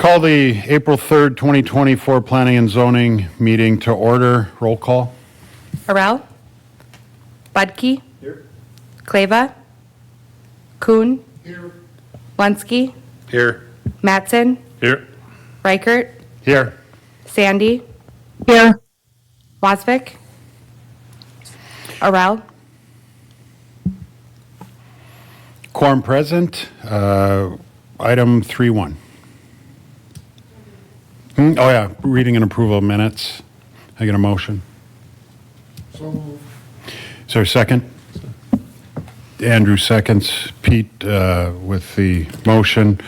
Call the April 3rd, 2024 Planning and Zoning meeting to order. Roll call. Arel? Budke? Here. Kleva? Kuhn? Here. Lunsky? Here. Mattson? Here. Reichert? Here. Sandy? Here. Wasvik? Arel? Quorum present. Item 3.1. Oh yeah, reading and approval of minutes. I get a motion. So moved. Is there a second? Andrew seconds. Pete with the motion.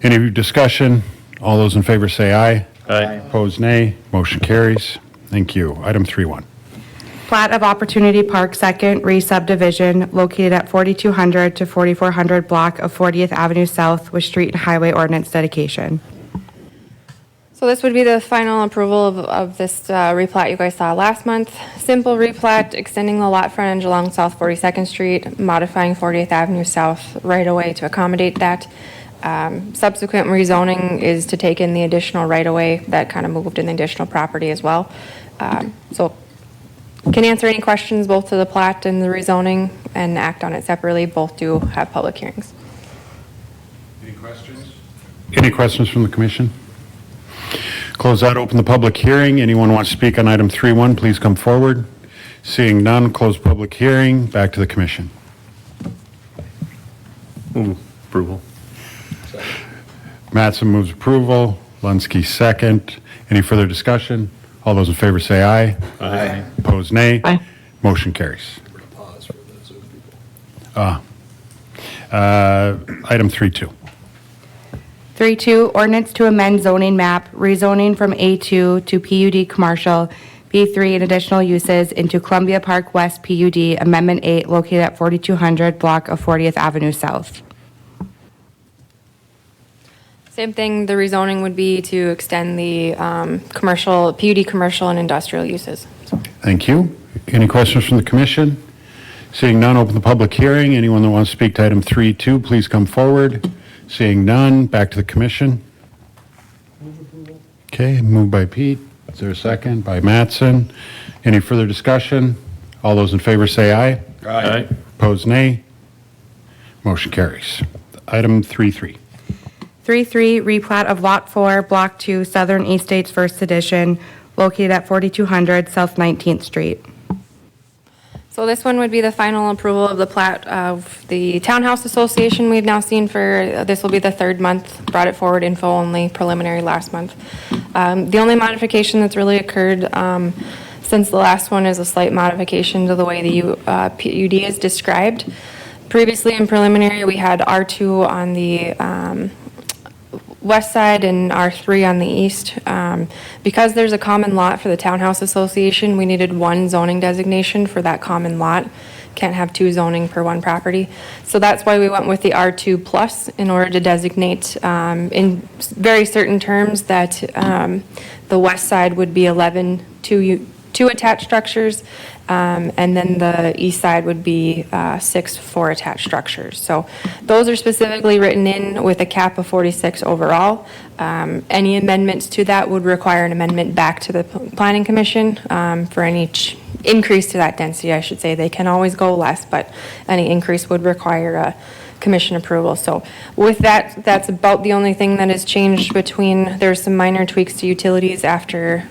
Any discussion? All those in favor say aye. Aye. Opposed, nay. Motion carries. Thank you. Item 3.1. Plat of Opportunity Park Second Re-Subdivision located at 4200 to 4400 block of 40th Avenue South with street and highway ordinance dedication. So this would be the final approval of this replat you guys saw last month. Simple replat, extending the lot frontage along South 42nd Street, modifying 40th Avenue South right away to accommodate that. Subsequent rezoning is to take in the additional right of way that kind of moved in the additional property as well. So can answer any questions both to the plat and the rezoning and act on it separately. Both do have public hearings. Any questions? Any questions from the commission? Close that, open the public hearing. Anyone want to speak on item 3.1, please come forward. Seeing none, close public hearing. Back to the commission. Move approval. Mattson moves approval. Lunsky second. Any further discussion? All those in favor say aye. Aye. Opposed, nay. Aye. Motion carries. Pause for those people. Item 3.2. 3.2, ordinance to amend zoning map, rezoning from A2 to PUD commercial, B3 and additional uses into Columbia Park West PUD, Amendment 8, located at 4200 block of 40th Avenue South. Same thing, the rezoning would be to extend the commercial, PUD commercial and industrial uses. Thank you. Any questions from the commission? Seeing none, open the public hearing. Anyone that wants to speak to item 3.2, please come forward. Seeing none, back to the commission. Okay, moved by Pete. Is there a second? By Mattson. Any further discussion? All those in favor say aye. Aye. Opposed, nay. Motion carries. Item 3.3. 3.3, replat of Lot 4, Block 2, Southern Estates First Edition, located at 4200 South 19th Street. So this one would be the final approval of the plat of the Townhouse Association we've now seen for, this will be the third month, brought it forward info only, preliminary last month. The only modification that's really occurred since the last one is a slight modification to the way the PUD is described. Previously in preliminary, we had R2 on the west side and R3 on the east. Because there's a common lot for the Townhouse Association, we needed one zoning designation for that common lot. Can't have two zoning per one property. So that's why we went with the R2 plus in order to designate in very certain terms that the west side would be 11 two attached structures, and then the east side would be 6 4 attached structures. So those are specifically written in with a cap of 46 overall. Any amendments to that would require an amendment back to the Planning Commission for any increase to that density, I should say. They can always go less, but any increase would require a commission approval. So with that, that's about the only thing that has changed between, there's some minor tweaks to utilities after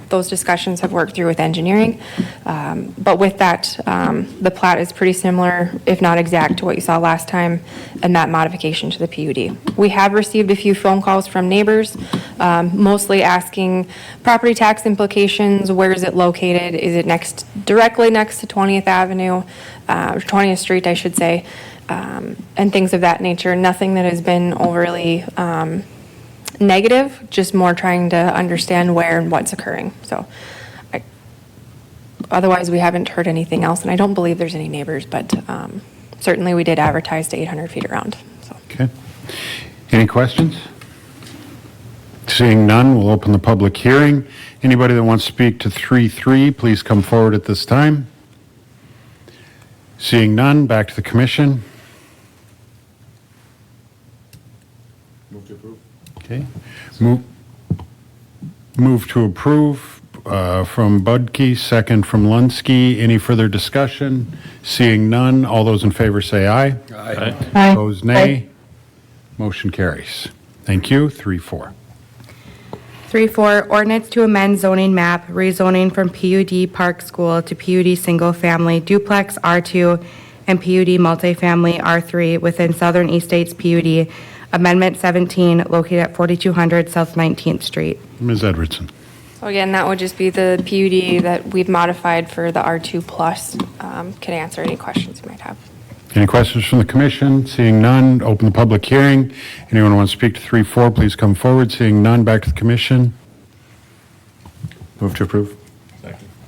those discussions have worked through with engineering. But with that, the plat is pretty similar, if not exact, to what you saw last time, and that modification to the PUD. We have received a few phone calls from neighbors, mostly asking property tax implications. Where is it located? Is it directly next to 20th Avenue, or 20th Street, I should say, and things of that nature. Nothing that has been overly negative, just more trying to understand where and what's occurring. So otherwise, we haven't heard anything else, and I don't believe there's any neighbors, but certainly we did advertise to 800 feet around. So. Okay. Any questions? Seeing none, we'll open the public hearing. Anybody that wants to speak to 3.3, please come forward at this time. Seeing none, back to the commission. Move to approve. Okay. Move to approve from Budke, second from Lunsky. Any further discussion? Seeing none, all those in favor say aye. Aye. Opposed, nay. Motion carries. Thank you. 3-4. 3-4, ordinance to amend zoning map, rezoning from PUD Park School to PUD Single Family Duplex R2 and PUD Multifamily R3 within Southern East States PUD, Amendment 17, located at 4200 South 19th Street. Ms. Edwardson. So again, that would just be the PUD that we've modified for the R2 plus. Can answer any questions you might have. Any questions from the commission? Seeing none, open the public hearing. Anyone want to speak to 3-4, please come forward. Seeing none, back to the commission. Move to approve.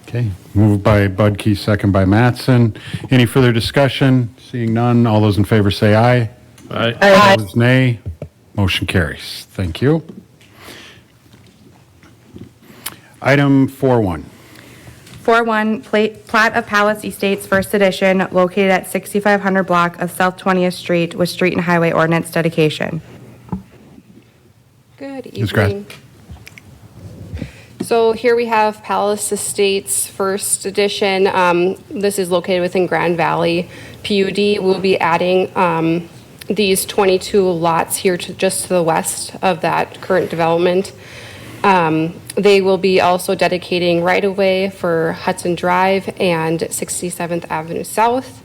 Okay, moved by Budke, second by Mattson. Any further discussion? Seeing none, all those in favor say aye. Aye. Opposed, nay. Motion carries. Thank you. Item 4-1. 4-1, plat of Palace Estates First Edition, located at 6500 block of South 20th Street with street and highway ordinance dedication. Good Ms. Grass. evening. So here we have Palace Estates First Edition. This is located within Grand Valley PUD. We'll be adding these 22 lots here to just to the west of that current development. They will be also dedicating right-of-way for Hudson Drive and 67th Avenue South.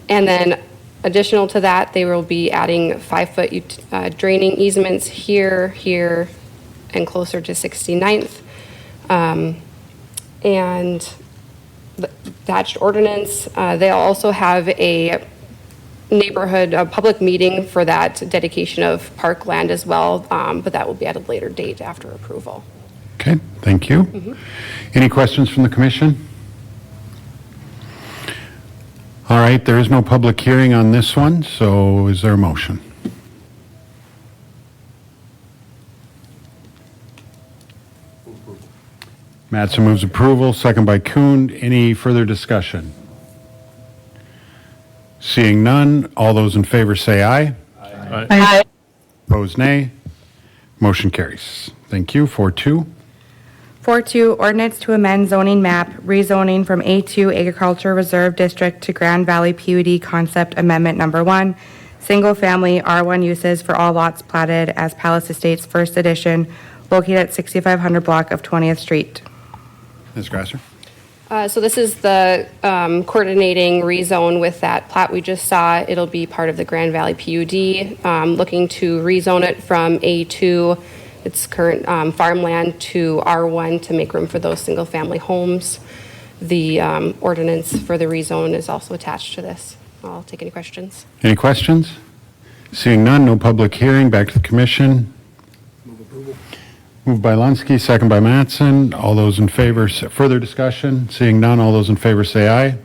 And then additional to that, they will be adding 5-foot draining easements here, here, and closer to 69th. And the attached ordinance, they'll also have a public meeting for that dedication of parkland as well, but that will be at a later date after approval. Okay, thank you. Any questions from the commission? All right, there is no public hearing on this one, so is there a motion? Mattson moves approval, second by Kuhn. Any further discussion? Seeing none, all those in favor say aye. Aye. Opposed, nay. Motion carries. Thank you. 4-2. 4-2, ordinance to amend zoning map, rezoning from A2 Agriculture Reserve District to Grand Valley PUD Concept Amendment Number 1, single-family R1 uses for all lots platted as Palace Estates First Edition, located at 6500 block of 20th Street. Ms. Grasser? So this is the coordinating rezone with that plat we just saw. It'll be part of the Grand Valley PUD, looking to rezone it from A2, its current farmland, to R1 to make room for those single-family homes. The ordinance for the rezone is also attached to this. I'll take any questions. Any questions? Seeing none, no public hearing. Back to the commission. Moved by Lunsky, second by Mattson. All those in favor, further discussion? Seeing none, all those in favor say aye.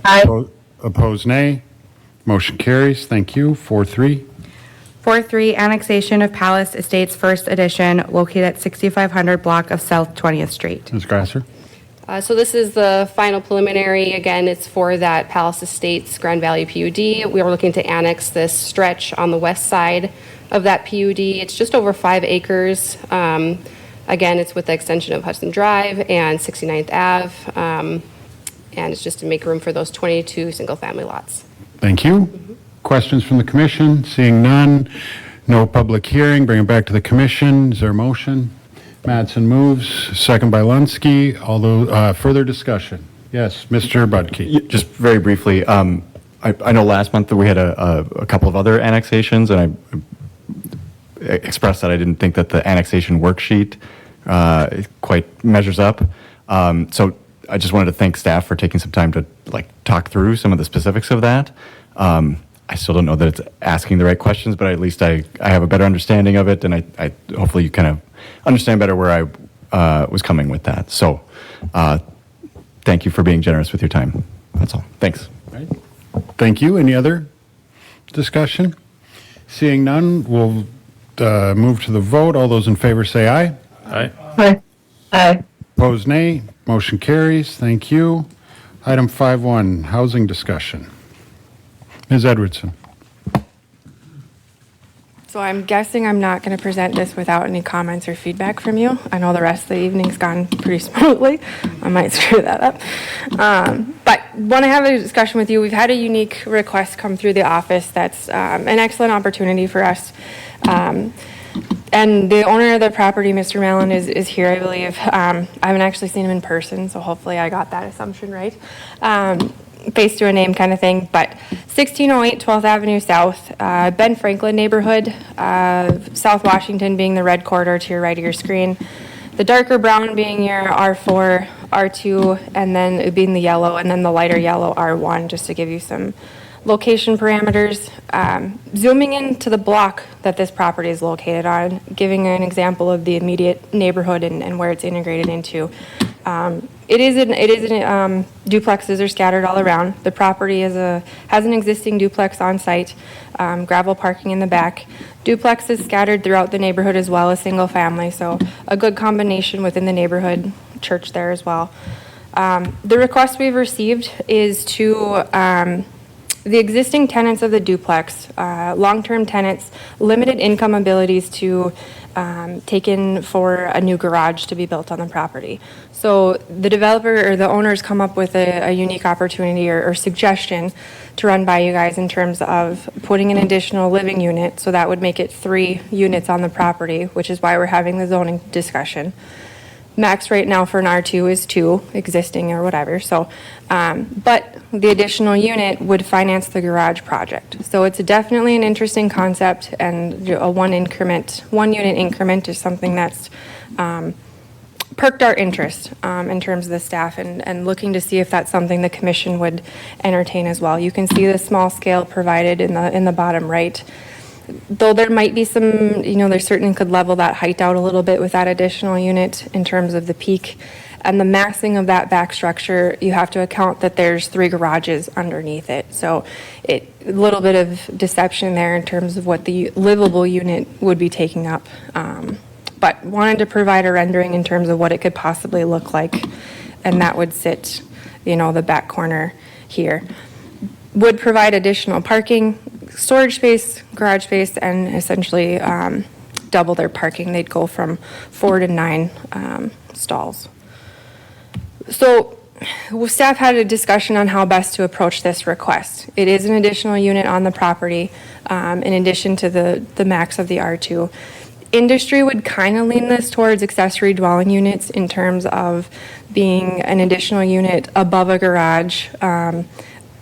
Aye. Opposed, nay. Motion carries. Thank you. 4-3. 4-3, annexation of Palace Estates First Edition, located at 6500 block of South 20th Street. Ms. Grasser? So this is the final preliminary. Again, it's for that Palace Estates Grand Valley PUD. We are looking to annex this stretch on the west side of that PUD. It's just over 5 acres. Again, it's with the extension of Hudson Drive and 69th Ave. And it's just to make room for those 22 single-family lots. Thank you. Questions from the commission? Seeing none, no public hearing. Bring it back to the commission. Is there a motion? Mattson moves, second by Lunsky. Although, further discussion? Yes, Mr. Budke. Just very briefly, I know last month that we had a couple of other annexations, and I expressed that I didn't think that the annexation worksheet quite measures up. So I just wanted to thank staff for taking some time to talk through some of the specifics of that. I still don't know that it's asking the right questions, but at least I have a better understanding of it, and I hopefully you kind of understand better where I was coming with that. So thank you for being generous with your time. That's all. Thanks. Right. Thank you. Any other discussion? Seeing none, we'll move to the vote. All those in favor say aye. Aye. Opposed, nay. Motion carries. Thank you. Item 5-1, housing discussion. Ms. Edwardson. So I'm guessing I'm not going to present this without any comments or feedback from you. I know the rest of the evening's gone pretty smoothly. I might screw that up. But want to have a discussion with you. We've had a unique request come through the office that's an excellent opportunity for us. And the owner of the property, Mr. Mallon, is here, I believe. I haven't actually seen him in person, so hopefully I got that assumption right. Face to a name kind of thing, but 1608 12th Avenue South, Ben Franklin neighborhood, South Washington being the red corridor to your right of your screen, the darker brown being your R4, R2, and then it being the yellow, and then the lighter yellow R1, just to give you some location parameters. Zooming into the block that this property is located on, giving an example of the immediate neighborhood and where it's integrated into. Duplexes are scattered all around. The property has an existing duplex on site, gravel parking in the back. Duplexes scattered throughout the neighborhood as well as single family, so a good combination within the neighborhood, church there as well. The request we've received is to the existing tenants of the duplex, long-term tenants, limited income abilities to take in for a new garage to be built on the property. So the developer or the owners come up with a unique opportunity or suggestion to run by you guys in terms of putting an additional living unit. So that would make it 3 units on the property, which is why we're having the zoning discussion. Max right now for an R2 is 2 existing or whatever. So, but the additional unit would finance the garage project. So it's definitely an interesting concept, and a one unit increment is something that's perked our interest in terms of the staff and looking to see if that's something the commission would entertain as well. You can see the small scale provided in the bottom right. Though there might be some, there certainly could level that height out a little bit with that additional unit in terms of the peak. And the massing of that back structure, you have to account that there's 3 garages underneath it. So a little bit of deception there in terms of what the livable unit would be taking up. But wanted to provide a rendering in terms of what it could possibly look like. And that would sit, the back corner here. Would provide additional parking, storage space, garage space, and essentially double their parking. They'd go from 4 to 9 stalls. So staff had a discussion on how best to approach this request. It is an additional unit on the property in addition to the max of the R2. Industry would kind of lean this towards accessory dwelling units in terms of being an additional unit above a garage.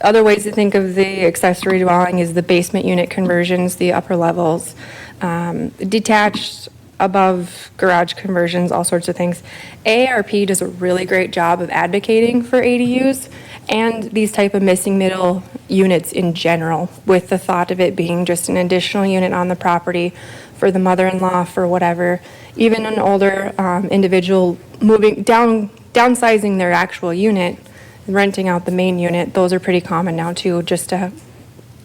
Other ways to think of the accessory dwelling is the basement unit conversions, the upper levels, detached above garage conversions, all sorts of things. AARP does a really great job of advocating for ADUs and these type of missing middle units in general, with the thought of it being just an additional unit on the property for the mother-in-law, for whatever. Even an older individual downsizing their actual unit, renting out the main unit, those are pretty common now too, just to have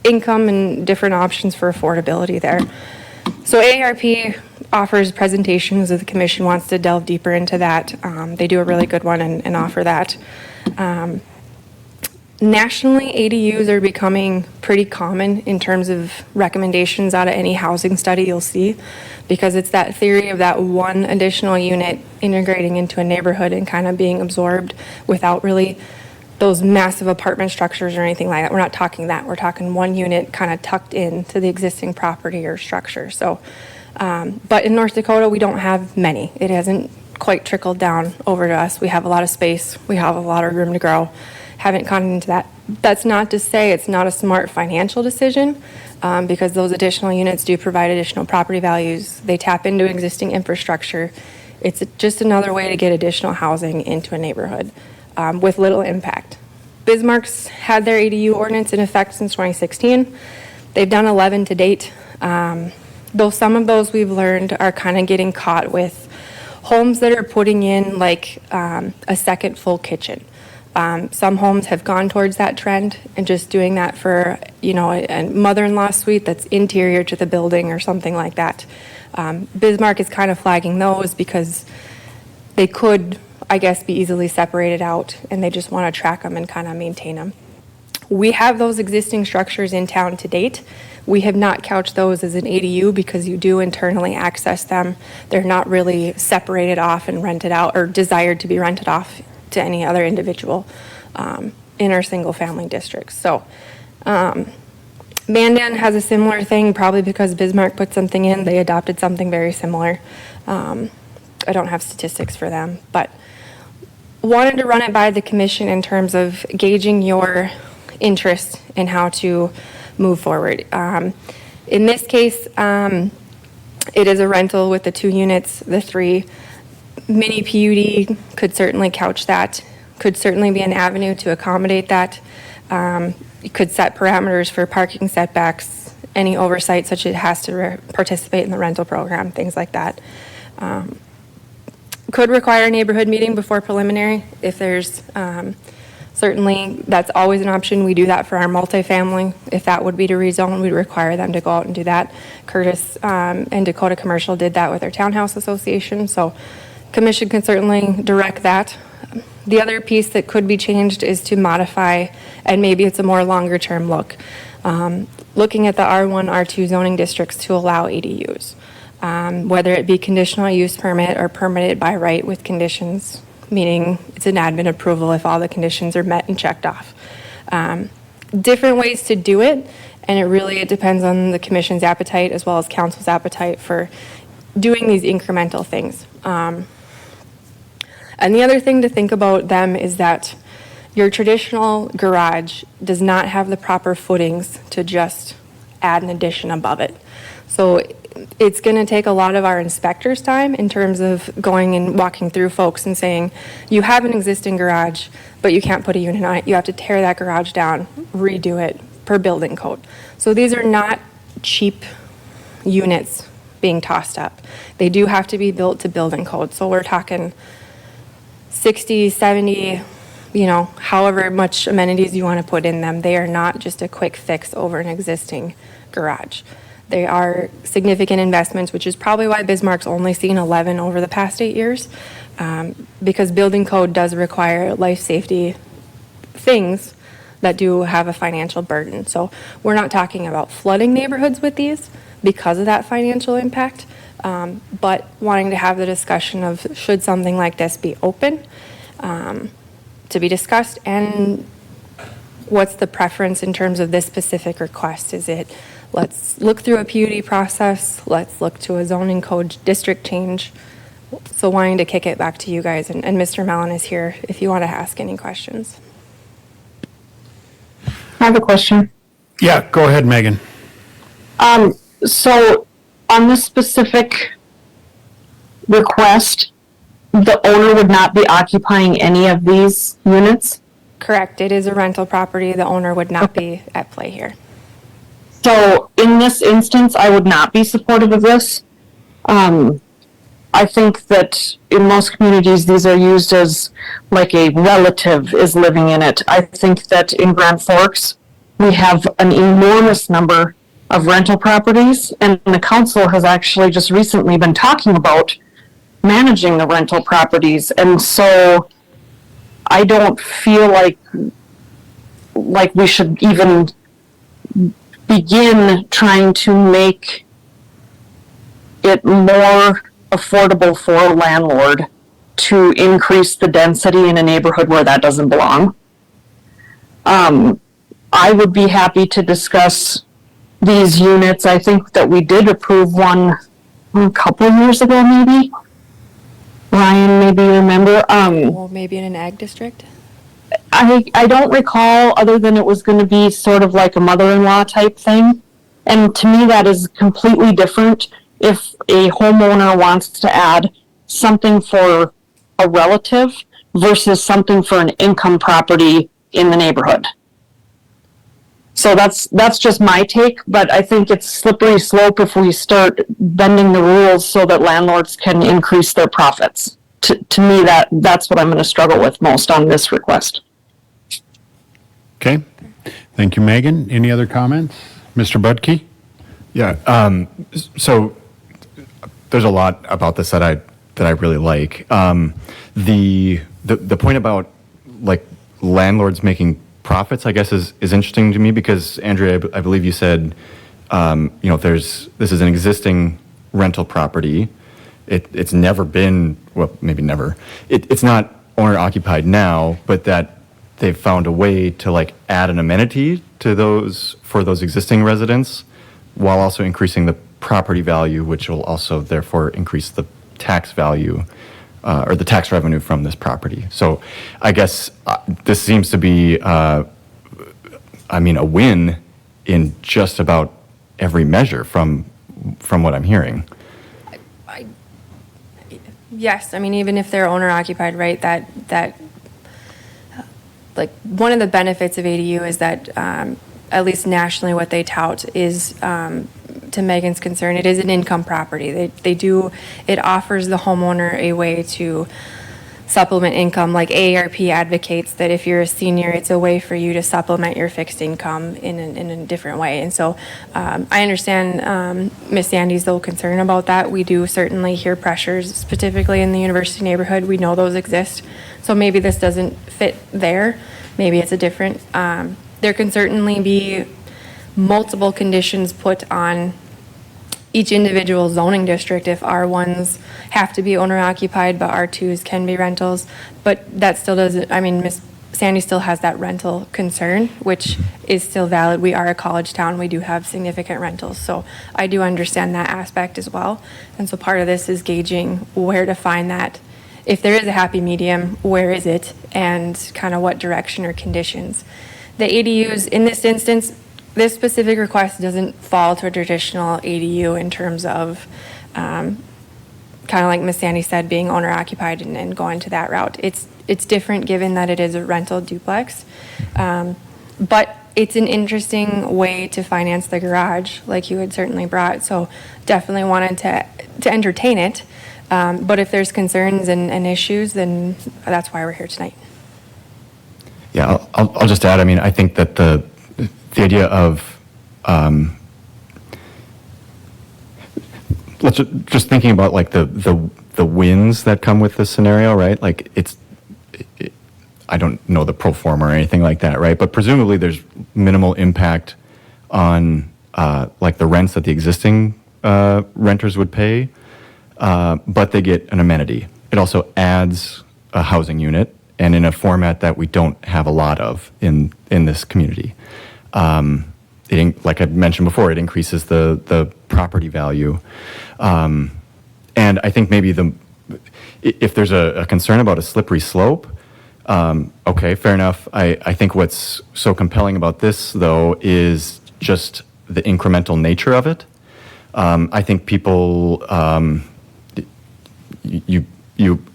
income and different options for affordability there. So AARP offers presentations if the commission wants to delve deeper into that. They do a really good one and offer that. Nationally, ADUs are becoming pretty common in terms of recommendations out of any housing study you'll see, because it's that theory of that one additional unit integrating into a neighborhood and kind of being absorbed without really those massive apartment structures or anything like that. We're not talking that. We're talking one unit kind of tucked into the existing property or structure. So, but in North Dakota, we don't have many. It hasn't quite trickled down over to us. We have a lot of space. We have a lot of room to grow. Haven't gone into that. That's not to say it's not a smart financial decision, because those additional units do provide additional property values. They tap into existing infrastructure. It's just another way to get additional housing into a neighborhood with little impact. Bismarck's had their ADU ordinance in effect since 2016. They've done 11 to date. Though some of those we've learned are kind of getting caught with homes that are putting in like a second full kitchen. Some homes have gone towards that trend and just doing that for, a mother-in-law suite that's interior to the building or something like that. Bismarck is kind of flagging those because they could, I guess, be easily separated out, and they just want to track them and kind of maintain them. We have those existing structures in town to date. We have not couched those as an ADU because you do internally access them. They're not really separated off and rented out or desired to be rented off to any other individual in our single-family districts. So Mandan has a similar thing, probably because Bismarck put something in. They adopted something very similar. I don't have statistics for them, but wanted to run it by the commission in terms of gauging your interest in how to move forward. In this case, it is a rental with the 2 units, the 3. Mini PUD could certainly couch that, could certainly be an avenue to accommodate that. You could set parameters for parking setbacks, any oversight such as it has to participate in the rental program, things like that. Could require a neighborhood meeting before preliminary if there's, certainly that's always an option. We do that for our multifamily. If that would be to rezone, we'd require them to go out and do that. Curtis and Dakota Commercial did that with their townhouse association, so commission can certainly direct that. The other piece that could be changed is to modify, and maybe it's a more longer term look, looking at the R1, R2 zoning districts to allow ADUs. Whether it be conditional use permit or permitted by right with conditions, meaning it's an admin approval if all the conditions are met and checked off. Different ways to do it, and it depends on the commission's appetite as well as council's appetite for doing these incremental things. And the other thing to think about them is that your traditional garage does not have the proper footings to just add an addition above it. So it's going to take a lot of our inspectors' time in terms of going and walking through folks and saying, you have an existing garage, but you can't put a unit on it. You have to tear that garage down, redo it per building code. So these are not cheap units being tossed up. They do have to be built to building code. So we're talking 60, 70, however much amenities you want to put in them. They are not just a quick fix over an existing garage. They are significant investments, which is probably why Bismarck's only seen 11 over the past 8 years, because building code does require life safety things that do have a financial burden. So we're not talking about flooding neighborhoods with these because of that financial impact, but wanting to have the discussion of should something like this be open to be discussed, and what's the preference in terms of this specific request? Is it, let's look through a PUD process, let's look to a zoning code district change? So wanting to kick it back to you guys, and Mr. Mellon is here if you want to ask any questions. I have a question. Yeah, go ahead, Megan. So on this specific request, the owner would not be occupying any of these units? Correct, it is a rental property. The owner would not be at play here. So in this instance, I would not be supportive of this. I think that in most communities, these are used as like a relative is living in it. I think that in Grand Forks, we have an enormous number of rental properties, and the council has actually just recently been talking about managing the rental properties. And so I don't feel like we should even begin trying to make it more affordable for a landlord to increase the density in a neighborhood where that doesn't belong. I would be happy to discuss these units. I think that we did approve one a couple of years ago, maybe. Ryan, maybe you remember. Well, maybe in an ag district? I don't recall, other than it was going to be sort of like a mother-in-law type thing. And to me, that is completely different if a homeowner wants to add something for a relative versus something for an income property in the neighborhood. So that's just my take, but I think it's slippery slope if we start bending the rules so that landlords can increase their profits. To me, that's what I'm going to struggle with most on this request. Okay. Thank you, Megan. Any other comments? Mr. Budke? Yeah. So there's a lot about this that I really like. The point about like landlords making profits, I guess, is interesting to me because, Andrea, I believe you said, this is an existing rental property. It's never been, well, maybe never. It's not owner occupied now, but that they've found a way to like add an amenity to for those existing residents while also increasing the property value, which will also therefore increase the tax value or the tax revenue from this property. So I guess this seems to be, a win in just about every measure from what I'm hearing. Yes, I mean, even if they're owner occupied, right, that like one of the benefits of ADU is that at least nationally what they tout is, to Megan's concern, it is an income property. It offers the homeowner a way to supplement income, like AARP advocates that if you're a senior, it's a way for you to supplement your fixed income in a different way. And so I understand Ms. Sandy's little concern about that. We do certainly hear pressures, specifically in the university neighborhood. We know those exist. So maybe this doesn't fit there. Maybe it's a different, there can certainly be multiple conditions put on each individual zoning district if R1s have to be owner occupied, but R2s can be rentals. But that still doesn't, I mean, Ms. Sandy still has that rental concern, which is still valid. We are a college town. We do have significant rentals. So I do understand that aspect as well. And so part of this is gauging where to find that. If there is a happy medium, where is it? And kind of what direction or conditions. The ADUs, in this instance, this specific request doesn't fall to a traditional ADU in terms of kind of like Ms. Sandy said, being owner occupied and going to that route. It's different given that it is a rental duplex. But it's an interesting way to finance the garage, like you had certainly brought. So definitely wanted to entertain it. But if there's concerns and issues, then that's why we're here tonight. Yeah, I'll just add, I mean, I think that the idea of, just thinking about like the wins that come with this scenario, right? Like I don't know the pro forma or anything like that, right? But presumably there's minimal impact on like the rents that the existing renters would pay, but they get an amenity. It also adds a housing unit, and in a format that we don't have a lot of in this community. Like I mentioned before, it increases the property value. And I think maybe if there's a concern about a slippery slope, okay, fair enough. I think what's so compelling about this, though, is just the incremental nature of it. I think people, you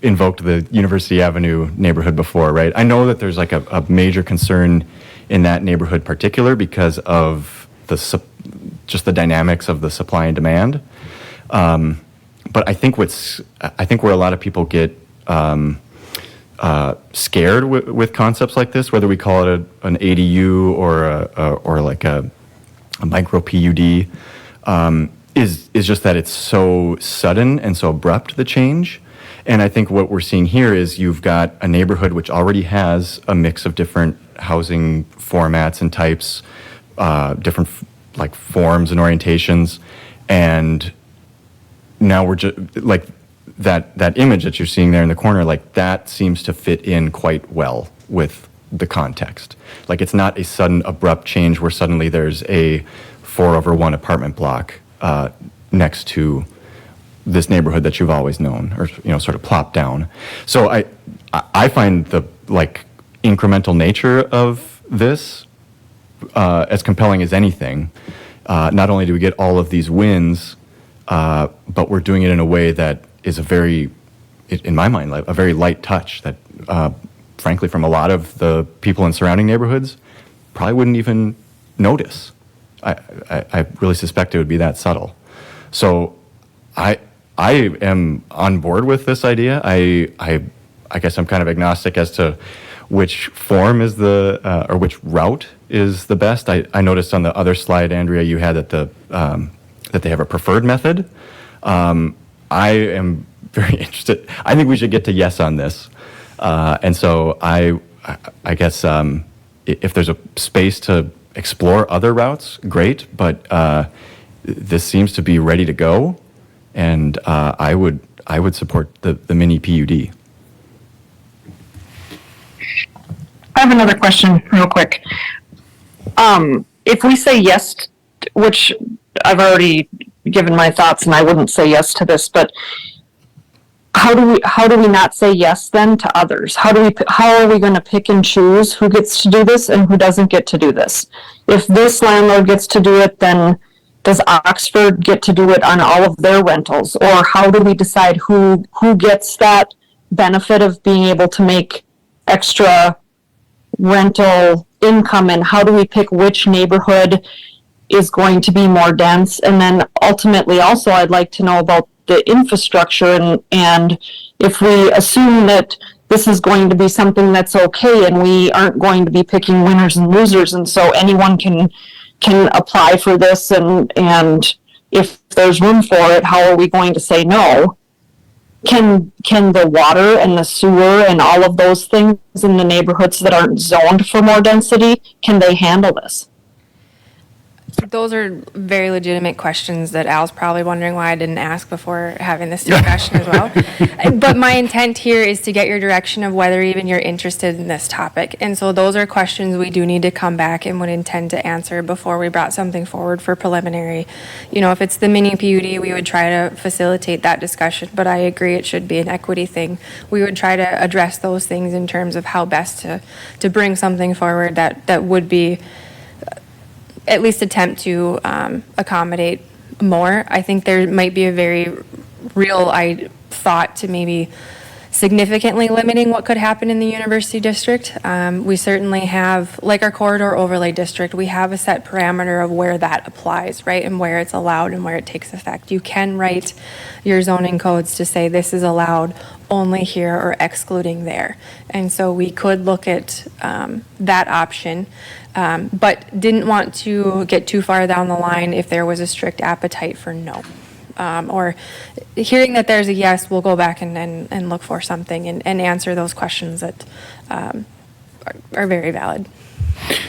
invoked the University Avenue neighborhood before, right? I know that there's like a major concern in that neighborhood particular because of just the dynamics of the supply and demand. But I think where a lot of people get scared with concepts like this, whether we call it an ADU or like a micro PUD, is just that it's so sudden and so abrupt, the change. And I think what we're seeing here is you've got a neighborhood which already has a mix of different housing formats and types, different like forms and orientations, and now we're just like that image that you're seeing there in the corner, like that seems to fit in quite well with the context. Like it's not a sudden abrupt change where suddenly there's a 4/1 apartment block next to this neighborhood that you've always known, or sort of plopped down. So I find the like incremental nature of this as compelling as anything. Not only do we get all of these wins, but we're doing it in a way that is in my mind, a very light touch that, frankly, from a lot of the people in surrounding neighborhoods, probably wouldn't even notice. I really suspect it would be that subtle. So I am on board with this idea. I guess I'm kind of agnostic as to which form is or which route is the best. I noticed on the other slide, Andrea, you had that that they have a preferred method. I am very interested. I think we should get to yes on this. And so I guess if there's a space to explore other routes, great, but this seems to be ready to go, and I would support the mini PUD. I have another question real quick. If we say yes, which I've already given my thoughts and I wouldn't say yes to this, but how do we not say yes then to others? How are we going to pick and choose who gets to do this and who doesn't get to do this? If this landlord gets to do it, then does Oxford get to do it on all of their rentals? Or how do we decide who gets that benefit of being able to make extra rental income, and how do we pick which neighborhood is going to be more dense? And then ultimately also I'd like to know about the infrastructure, and if we assume that this is going to be something that's okay and we aren't going to be picking winners and losers, and so anyone can apply for this, and if there's room for it, how are we going to say no? Can the water and the sewer and all of those things in the neighborhoods that aren't zoned for more density, can they handle this? Those are very legitimate questions that Al's probably wondering why I didn't ask before having this discussion as well. But my intent here is to get your direction of whether even you're interested in this topic. And so those are questions we do need to come back and would intend to answer before we brought something forward for preliminary. You know, if it's the mini PUD, we would try to facilitate that discussion, but I agree it should be an equity thing. We would try to address those things in terms of how best to bring something forward that would be at least attempt to accommodate more. I think there might be a very real thought to maybe significantly limiting what could happen in the university district. We certainly have, like our corridor overlay district, we have a set parameter of where that applies, right? And where it's allowed and where it takes effect. You can write your zoning codes to say this is allowed only here or excluding there. And so we could look at that option, but didn't want to get too far down the line if there was a strict appetite for no. Or hearing that there's a yes, we'll go back and look for something and answer those questions that are very valid.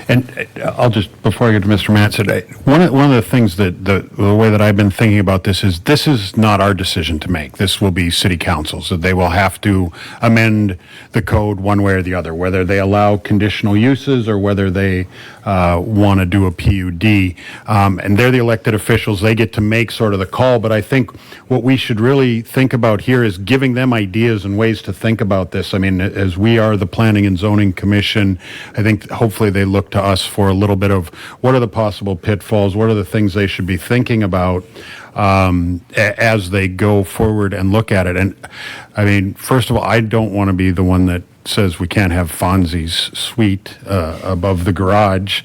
And I'll just, before I get to Mr. Mattson, one of the things that the way that I've been thinking about this is not our decision to make. This will be city council, so they will have to amend the code one way or the other, whether they allow conditional uses or whether they want to do a PUD. And they're the elected officials. They get to make sort of the call. But I think what we should really think about here is giving them ideas and ways to think about this. I mean, as we are the Planning and Zoning Commission, I think hopefully they look to us for a little bit of what are the possible pitfalls, what are the things they should be thinking about as they go forward and look at it. And I mean, first of all, I don't want to be the one that says we can't have Fonzie's suite above the garage.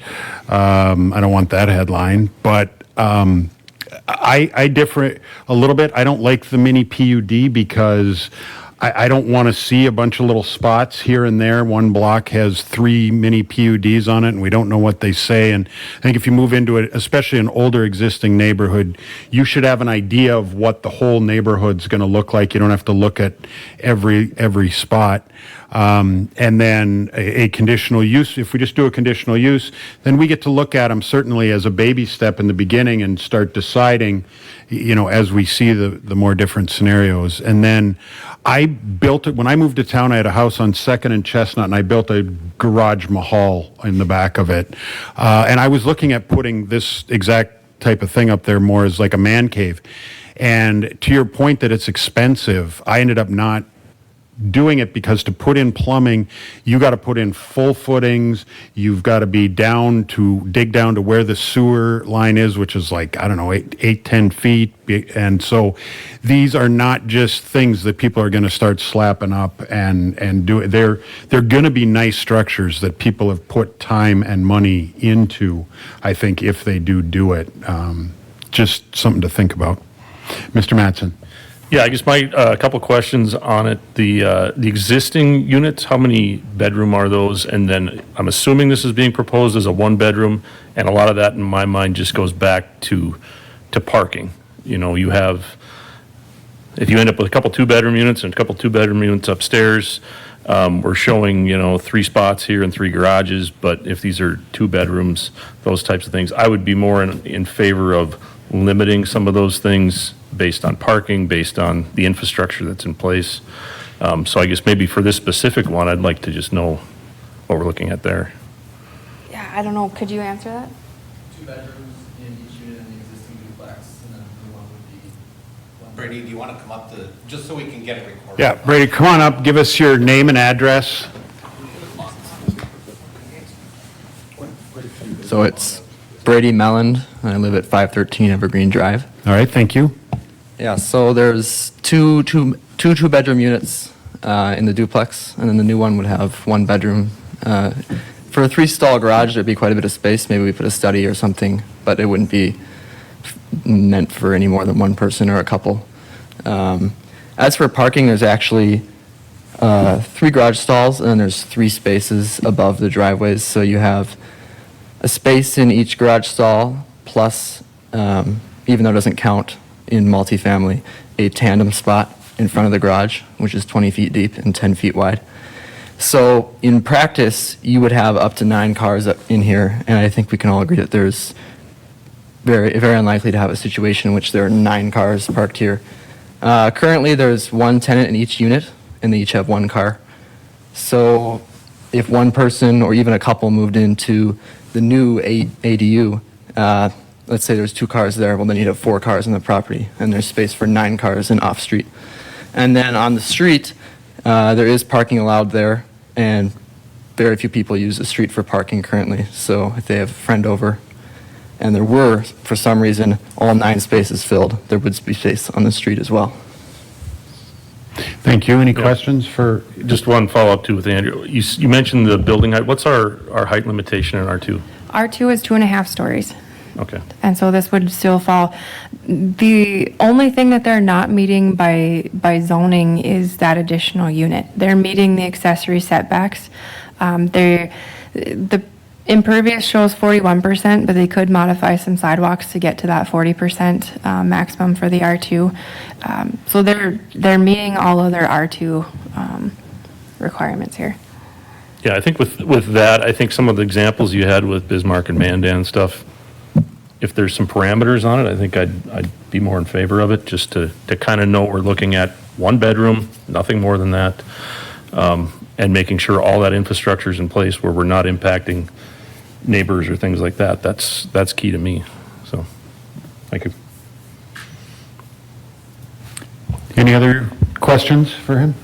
I don't want that headline, but I differ a little bit. I don't like the mini PUD because I don't want to see a bunch of little spots here and there. One block has 3 mini PUDs on it, and we don't know what they say. And I think if you move into it, especially an older existing neighborhood, you should have an idea of what the whole neighborhood's going to look like. You don't have to look at every spot. And then a conditional use, if we just do a conditional use, then we get to look at them certainly as a baby step in the beginning and start deciding, you know, as we see the more different scenarios. And then I built it, when I moved to town, I had a house on 2nd and Chestnut, and I built a garage mahal in the back of it. And I was looking at putting this exact type of thing up there more as like a man cave. And to your point that it's expensive, I ended up not doing it because to put in plumbing, you got to put in full footings. You've got to be dig down to where the sewer line is, which is like, I don't know, 10 feet. And so these are not just things that people are going to start slapping up and do it. They're going to be nice structures that people have put time and money into, I think, if they do it. Just something to think about. Mr. Mattson. Yeah, I guess my couple questions on it. The existing units, how many bedroom are those? And then I'm assuming this is being proposed as a 1-bedroom, and a lot of that in my mind just goes back to parking. You know, you have if you end up with a couple two-bedroom units and a couple two-bedroom units upstairs, we're showing, 3 spots here and 3 garages, but if these are 2 bedrooms, those types of things, I would be more in favor of limiting some of those things based on parking, based on the infrastructure that's in place. So I guess maybe for this specific one, I'd like to just know what we're looking at there. Yeah, I don't know, could you answer that? 2 bedrooms in each unit in the existing duplex, and then the one would be one. Brady, do you want to come up to, just so we can get it recorded? Yeah, Brady, come on up, give us your name and address. So it's Brady Melland, and I live at 513 Evergreen Drive. All right, thank you. Yeah, so there's two two-bedroom units in the duplex, and then the new one would have 1 bedroom. For a 3-stall garage, there'd be quite a bit of space. Maybe we put a study or something, but it wouldn't be meant for any more than 1 person or a couple. As for parking, there's actually 3 garage stalls, and then there's 3 spaces above the driveways. So you have a space in each garage stall, plus, even though it doesn't count in multifamily, a tandem spot in front of the garage, which is 20 feet deep and 10 feet wide. So in practice, you would have up to 9 cars up in here, and I think we can all agree that there's very, very unlikely to have a situation in which there are 9 cars parked here. Currently, there's 1 tenant in each unit, and they each have 1 car. So if 1 person or even a couple moved into the new ADU, let's say there's 2 cars there, well, then you'd have 4 cars on the property, and there's space for 9 cars in off-street. And then on the street, there is parking allowed there, and very few people use the street for parking currently. So if they have a friend over, and there were, for some reason, all 9 spaces filled, there would be space on the street as well. Thank you. Any questions for, Just one follow-up too with Andrew. You mentioned the building height. What's our height limitation in R2? R2 is 2.5 stories. Okay. And so this would still fall. The only thing that they're not meeting by zoning is that additional unit. They're meeting the accessory setbacks. The impervious shows 41%, but they could modify some sidewalks to get to that 40% maximum for the R2. So they're meeting all of their R2 requirements here. Yeah, I think with that, I think some of the examples you had with Bismarck and Mandan stuff, if there's some parameters on it, I think I'd be more in favor of it, just to kind of know we're looking at 1 bedroom, nothing more than that, and making sure all that infrastructure is in place where we're not impacting neighbors or things like that. That's key to me. So, thank you. any other questions for him?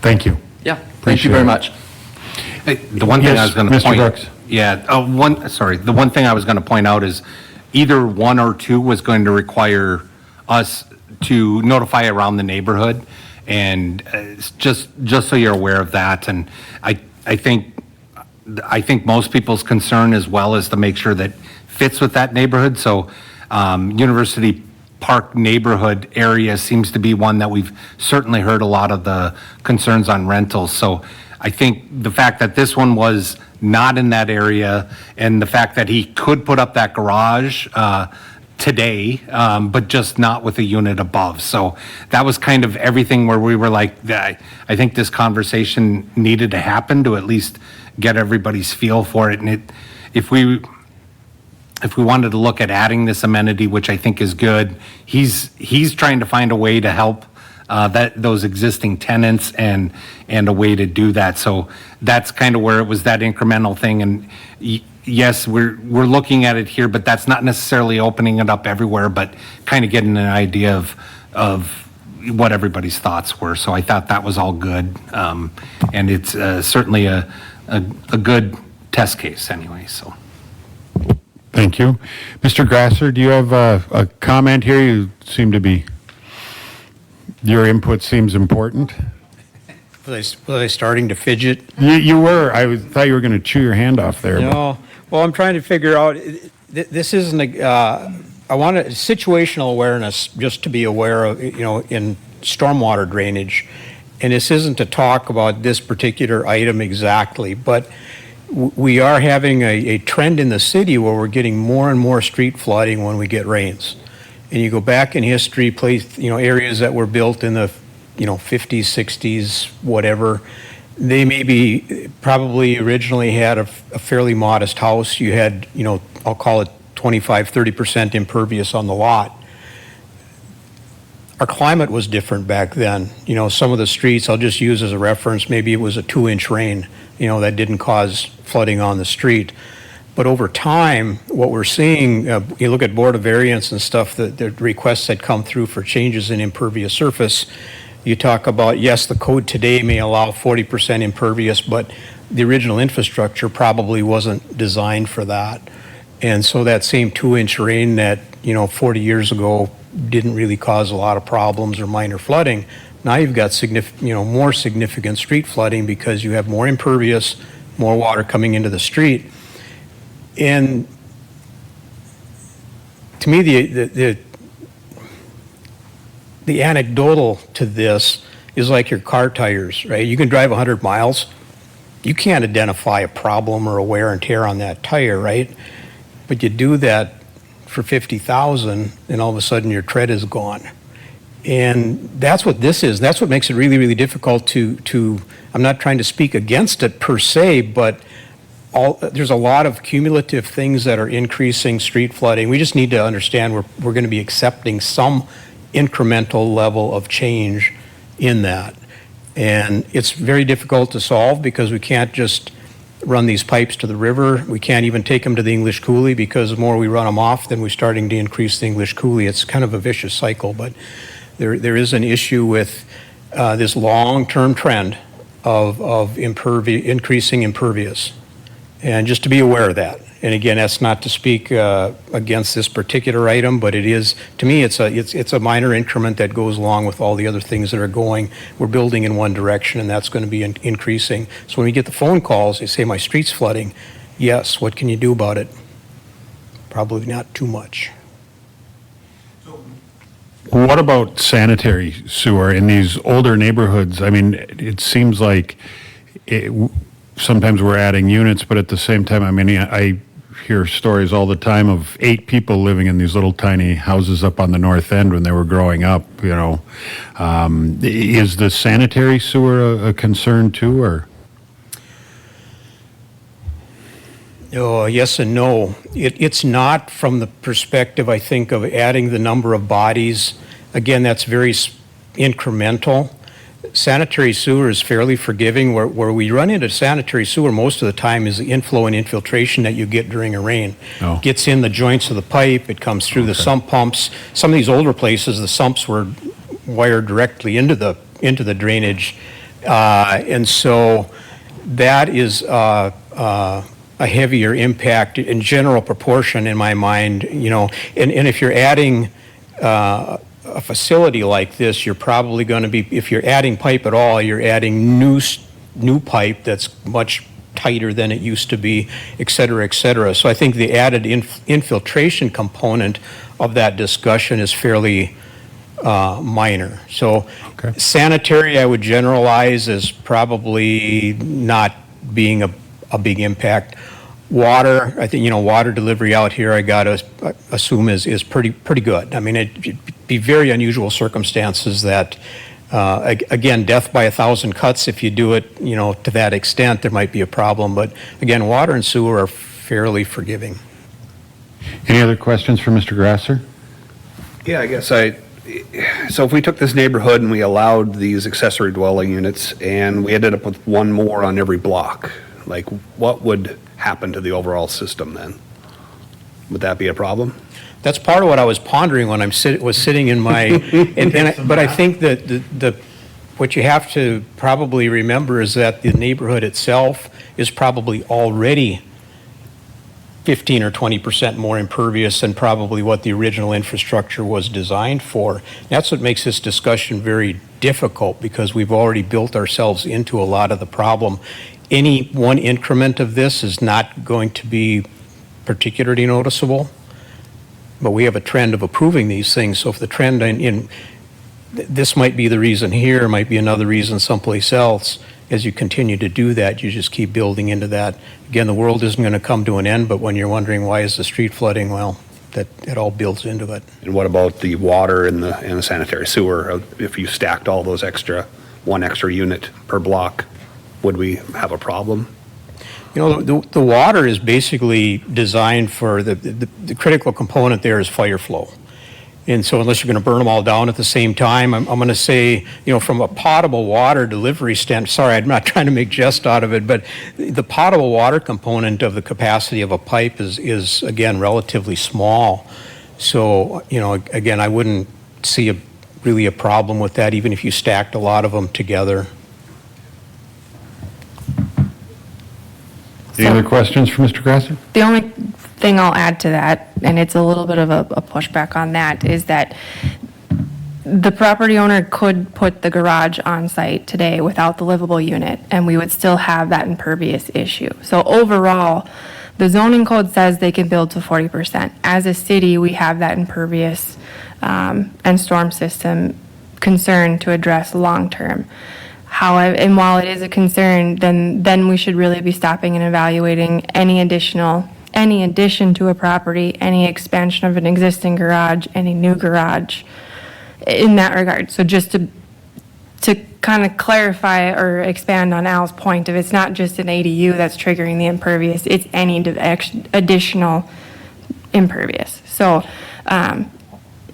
Thank you. Yeah, thank you very much. Hey, the one thing I Yes, was going to Mr. point. Brooks. Yeah, the one thing I was going to point out is either 1 or 2 was going to require us to notify around the neighborhood. And it's just so you're aware of that. And I think most people's concern as well is to make sure that fits with that neighborhood. So University Park neighborhood area seems to be one that we've certainly heard a lot of the concerns on rentals. So I think the fact that this one was not in that area and the fact that he could put up that garage today, but just not with a unit above. So that was kind of everything where we were like, I think this conversation needed to happen to at least get everybody's feel for it. And if we wanted to look at adding this amenity, which I think is good, he's trying to find a way to help those existing tenants and a way to do that. So that's kind of where it was that incremental thing. And yes, we're looking at it here, but that's not necessarily opening it up everywhere, but kind of getting an idea of what everybody's thoughts were. So I thought that was all good. And it's certainly a good test case anyway, so. Thank you. Mr. Grasser, do you have a comment here? You seem to be, your input seems important. Were they starting to fidget? You were. Thought you were going to chew your hand off there. but- No. Well, I'm trying to figure out, this isn't I want situational awareness, just to be aware of, in stormwater drainage. And this isn't to talk about this particular item exactly, but we are having a trend in the city where we're getting more and more street flooding when we get rains. and you go back in history, areas that were built in the, 50s, 60s, whatever, they probably originally had a fairly modest house. You had, I'll call it 25, 30% impervious on the lot. Our climate was different back then. Some of the streets, I'll just use as a reference, maybe it was a 2-inch rain, that didn't cause flooding on the street. But over time, what we're seeing, you look at Board of Variance and stuff, the requests that come through for changes in impervious surface, you talk about, yes, the code today may allow 40% impervious, but the original infrastructure probably wasn't designed for that. And so that same 2-inch rain that, 40 years ago didn't really cause a lot of problems or minor flooding, now you've got more significant street flooding because you have more impervious, more water coming into the street. And to me, the anecdotal to this is like your car tires, right? You can drive 100 miles. You can't identify a problem or a wear and tear on that tire, right? But you do that for 50,000 and all of a sudden your tread is gone. And that's what this is. That's what makes it really, really difficult to I'm not trying to speak against it per se, but there's a lot of cumulative things that are increasing street flooding. We just need to understand we're going to be accepting some incremental level of change in that. And it's very difficult to solve because we can't just run these pipes to the river. We can't even take them to the English coulee because the more we run them off, then we're starting to increase the English coulee. It's kind of a vicious cycle, but there is an issue with this long-term trend of increasing impervious. And just to be aware of that. And again, that's not to speak against this particular item, but it is, to me, it's a minor increment that goes along with all the other things that are going. We're building in one direction, and that's going to be increasing. So when we get the phone calls, they say, my street's flooding. Yes, what can you do about it? Probably not too much. What about sanitary sewer in these older neighborhoods? I mean, it seems like sometimes we're adding units, but at the same time, I mean, I hear stories all the time of 8 people living in these little tiny houses up on the north end when they were growing up, Is the sanitary sewer a concern too, or? Oh, yes and no. It's not from the perspective, I think, of adding the number of bodies. Again, that's very incremental. Sanitary sewer is fairly forgiving. Where we run into sanitary sewer most of the time is the inflow and infiltration that you get during a rain. Oh. Gets in the joints of the pipe, it comes through the sump pumps. Some of these older places, the sumps were wired directly into the drainage. And so that is a heavier impact in general proportion in my mind, and if you're adding a facility like this, you're probably going to be, if you're adding pipe at all, you're adding new pipe that's much tighter than it used to be, et cetera, et cetera. So I think the added infiltration component of that discussion is fairly minor. So Okay. Sanitary, I would generalize as probably not being a big impact. Water, I think, water delivery out here, I gotta assume is pretty good. I mean, it'd be very unusual circumstances that, again, death by 1,000 cuts, if you do it, to that extent, there might be a problem. But again, water and sewer are fairly forgiving. Any other questions for Mr. Grasser? Yeah, I guess so if we took this neighborhood and we allowed these accessory dwelling units and we ended up with one more on every block, like what would happen to the overall system then? Would that be a problem? That's part of what I was pondering when was sitting in my, but I think that what you have to probably remember is that the neighborhood itself is probably already 15 or 20% more impervious than probably what the original infrastructure was designed for. That's what makes this discussion very difficult because we've already built ourselves into a lot of the problem. Any one increment of this is not going to be particularly noticeable, but we have a trend of approving these things. So if the trend this might be the reason here, might be another reason someplace else, as you continue to do that, you just keep building into that. Again, the world isn't going to come to an end, but when you're wondering why is the street flooding, well, that all builds into it. And what about the water and the sanitary sewer? If you stacked all those one extra unit per block, would we have a problem? You know, the water is basically designed for, the critical component there is fire flow. And so unless you're going to burn them all down at the same time, I'm going to say, you know, from a potable water delivery sorry, I'm not trying to make jest out of it, but the potable water component of the capacity of a pipe is again, relatively small. So, you know, again, I wouldn't see really a problem with that, even if you stacked a lot of them together. Any other questions for Mr. Grasser? The only thing I'll add to that, and it's a little bit of a pushback on that, is that the property owner could put the garage on site today without the livable unit, and we would still have that impervious issue. So overall, the zoning code says they can build to 40%. As a city, we have that impervious and storm system concern to address long-term. However, and while it is a concern, then we should really be stopping and evaluating any addition to a property, any expansion of an existing garage, any new garage in that regard. So just to kind of clarify or expand on Al's point of it's not just an ADU that's triggering the impervious, it's any additional impervious. So,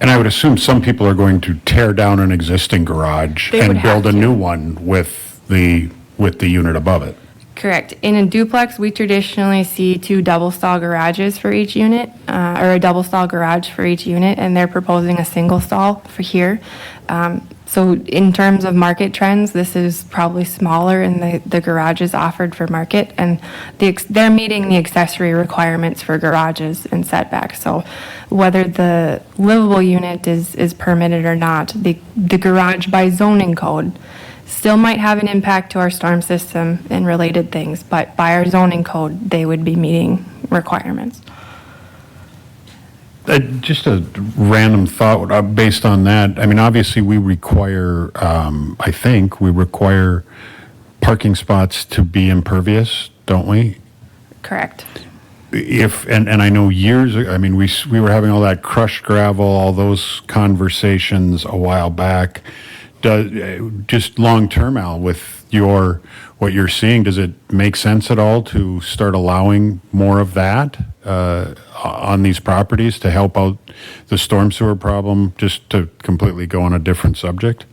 And I would assume some people are going to tear down an existing garage They would and build have a to. new one with the unit above it. correct. In a duplex, we traditionally see 2 double-stall garages for each unit, or a double-stall garage for each unit, and they're proposing a single stall for here. So in terms of market trends, this is probably smaller in the garages offered for market, and they're meeting the accessory requirements for garages and setbacks. So whether the livable unit is permitted or not, the garage by zoning code still might have an impact to our storm system and related things, but by our zoning code, they would be meeting requirements. Just a random thought based on that. I mean, obviously, we require, I think, we require parking spots to be impervious, don't we? Correct. And I know years, I mean, we were having all that crushed gravel, all those conversations a while back. Just long-term, Al, with what you're seeing, does it make sense at all to start allowing more of that on these properties to help out the storm sewer problem, just to completely go on a different subject?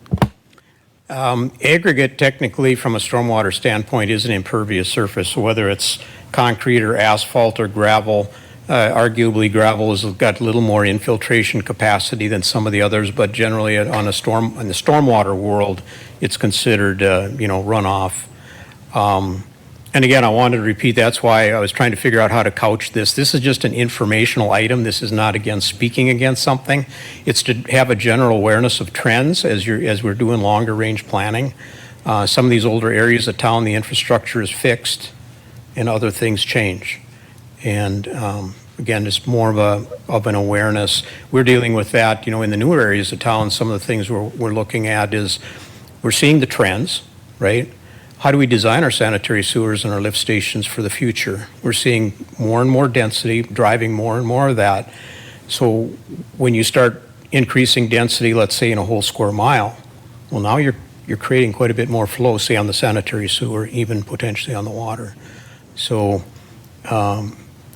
Aggregate, technically, from a stormwater standpoint, is an impervious surface, so whether it's concrete or asphalt or gravel. Arguably, gravel has got a little more infiltration capacity than some of the others, but generally in the stormwater world, it's considered, runoff. And again, I wanted to repeat, that's why I was trying to figure out how to couch this. This is just an informational item. This is not speaking against something. It's to have a general awareness of trends as we're doing longer range planning. Some of these older areas of town, the infrastructure is fixed and other things change. And again, it's more of an awareness. We're dealing with that, in the newer areas of town. Some of the things we're looking at is we're seeing the trends, right? How do we design our sanitary sewers and our lift stations for the future? We're seeing more and more density, driving more and more of that. So when you start increasing density, let's say in a whole square mile, well, now you're creating quite a bit more flow, say on the sanitary sewer, even potentially on the water. So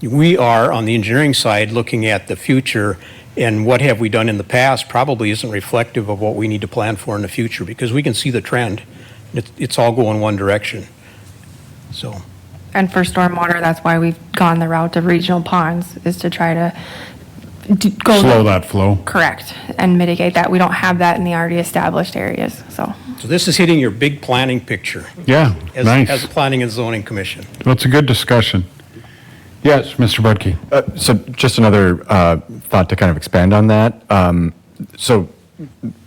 we are, on the engineering side, looking at the future, and what have we done in the past probably isn't reflective of what we need to plan for in the future, because we can see the trend. It's all going one direction. So, And for stormwater, that's why we've gone the route of regional ponds, is to try to go. Slow that flow. Correct, and mitigate that. We don't have that in the already established areas, so. so this is hitting your big planning picture Yeah, as nice. a Planning and Zoning Commission. Well, it's a good discussion. Yes, Mr. Budke. So just another thought to kind of expand on that. So,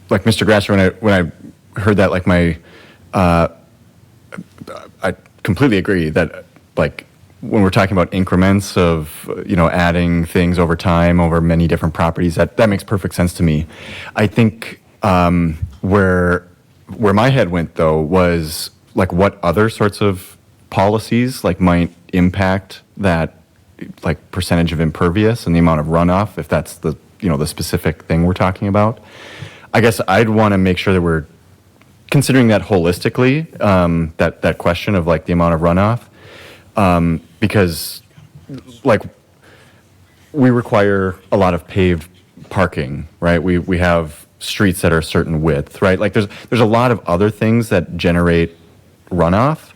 like Mr. Grasser, when I heard that, like I completely agree that, like, when we're talking about increments of, adding things over time, over many different properties, that makes perfect sense to me. I think where my head went, though, was, like, what other sorts of policies, like, might impact that like percentage of impervious and the amount of runoff, if that's the, the specific thing we're talking about. I guess I'd want to make sure that we're considering that holistically, that question of like the amount of runoff, because like we require a lot of paved parking, right? We have streets that are a certain width, right? Like there's a lot of other things that generate runoff.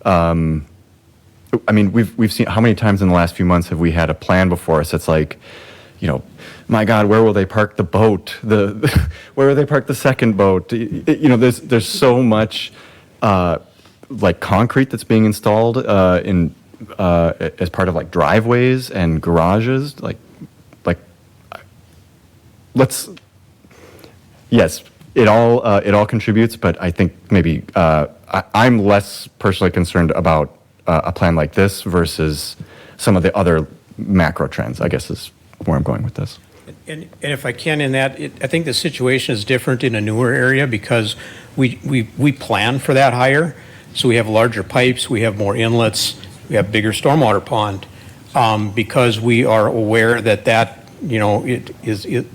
I mean, we've seen how many times in the last few months have we had a plan before us that's like, my God, where will they park the boat? Where will they park the second boat? There's so much like concrete that's being installed as part of like driveways and garages. Yes, it all contributes, but I think maybe I'm less personally concerned about a plan like this versus some of the other macro trends, I guess is where I'm going with this. And if I can in that, I think the situation is different in a newer area because we plan for that higher. So we have larger pipes, we have more inlets, we have bigger stormwater pond, because we are aware that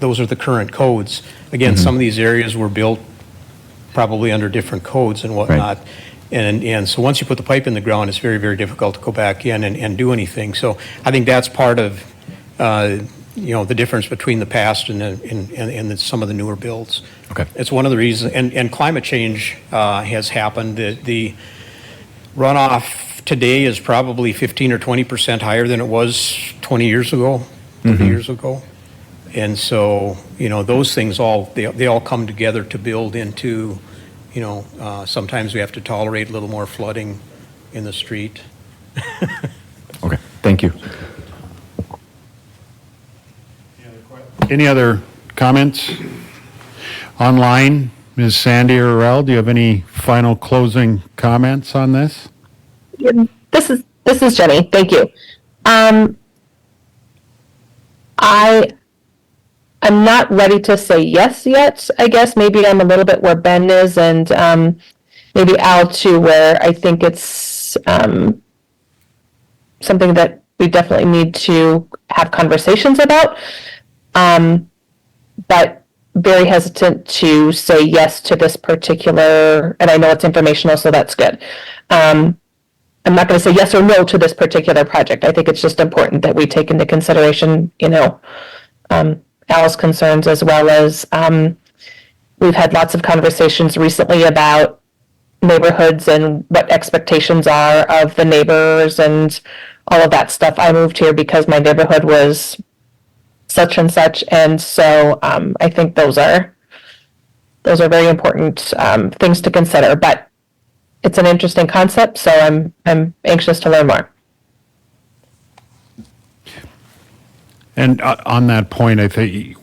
those are the current codes. Again, some of these areas were built probably under different codes and whatnot. Right. And so once you put the pipe in the ground, it's very, very difficult to go back in and do anything. So I think that's part of the difference between the past and some of the newer builds. Okay. It's one of the reasons, and climate change has happened. The runoff today is probably 15 or 20% higher than it was 20 years ago, 30 years ago. And so, those things they all come together to build into, sometimes we have to tolerate a little more flooding in the street. Okay, thank you. Any other comments? Online, Ms. Sandy or Rel, do you have any final closing comments on this? This is Jenny. Thank you. I'm not ready to say yes yet. I guess maybe I'm a little bit where Ben is, and maybe Al too, where I think it's something that we definitely need to have conversations about. But very hesitant to say yes to this particular, and I know it's informational, so that's good. I'm not going to say yes or no to this particular project. I think it's just important that we take into consideration, Al's concerns, as well as we've had lots of conversations recently about neighborhoods and what expectations are of the neighbors and all of that stuff. I moved here because my neighborhood was such and such, and so I think those are very important things to consider. But it's an interesting concept, so I'm anxious to learn more. And on that point, I think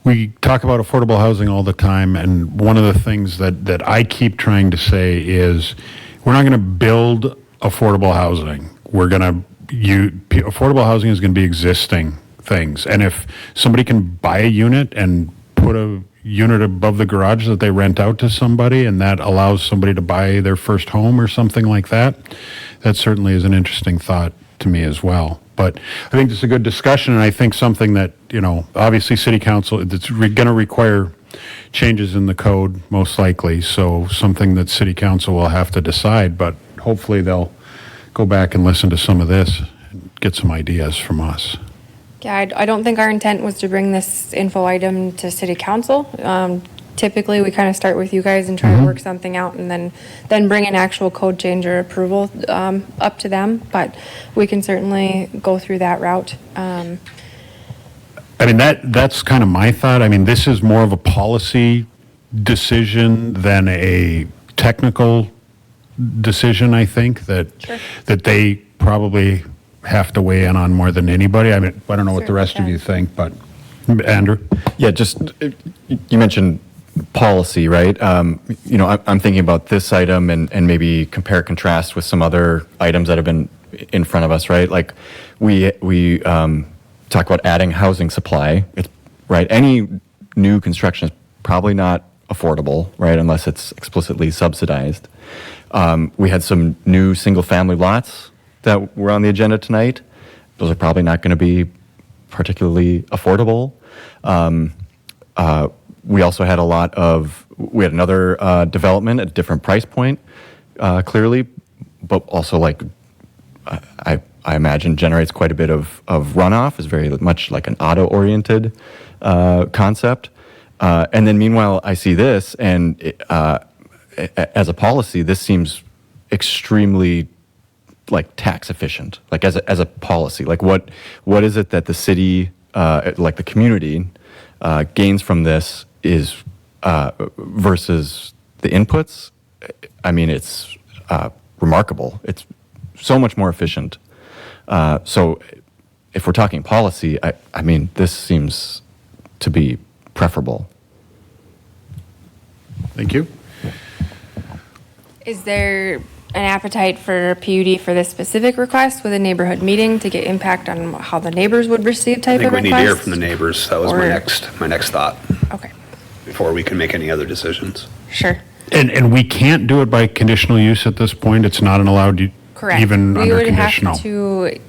we talk about affordable housing all the time, and one of the things that I keep trying to say is we're not going to build affordable housing. Affordable housing is going to be existing things. And if somebody can buy a unit and put a unit above the garage that they rent out to somebody, and that allows somebody to buy their first home or something like that, that certainly is an interesting thought to me as well. But I think it's a good discussion, and I think something that, obviously City Council, it's going to require changes in the code, most likely, so something that City Council will have to decide, but hopefully they'll go back and listen to some of this and get some ideas from us. Yeah, I don't think our intent was to bring this info item to City Council. Typically, we kind of start with you guys and try to work something out, and then bring an actual code change or approval up to them. But we can certainly go through that route. I mean, that's kind of my thought. I mean, this is more of a policy decision than a technical decision, I think, that they probably have to weigh in on more than anybody. I mean, I don't know what the rest of you think, but Andrew? Yeah, just, you mentioned policy, right? I'm thinking about this item and maybe compare contrast with some other items that have been in front of us, right? Like we talk about adding housing supply, right? Any new construction is probably not affordable, right? Unless it's explicitly subsidized. We had some new single family lots that were on the agenda tonight. those are probably not going to be particularly affordable. We also had we had another development at a different price point, clearly, but also like I imagine generates quite a bit of runoff, is very much like an auto-oriented concept. And then meanwhile, I see this, and as a policy, this seems extremely like tax efficient, like as a policy. Like what is it that the city, like the community, gains from this is versus the inputs? I mean, it's remarkable. It's so much more efficient. So if we're talking policy, I mean, this seems to be preferable. Thank you. Is there an appetite for PUD for this specific request with a neighborhood meeting to get impact on how the neighbors would receive I type think of we request? need to hear from the neighbors. That was Or- my next thought, Okay, before we can make any other decisions. sure. And we can't do it by conditional use at this point? It's not allowed Correct. even We under would conditional? have to,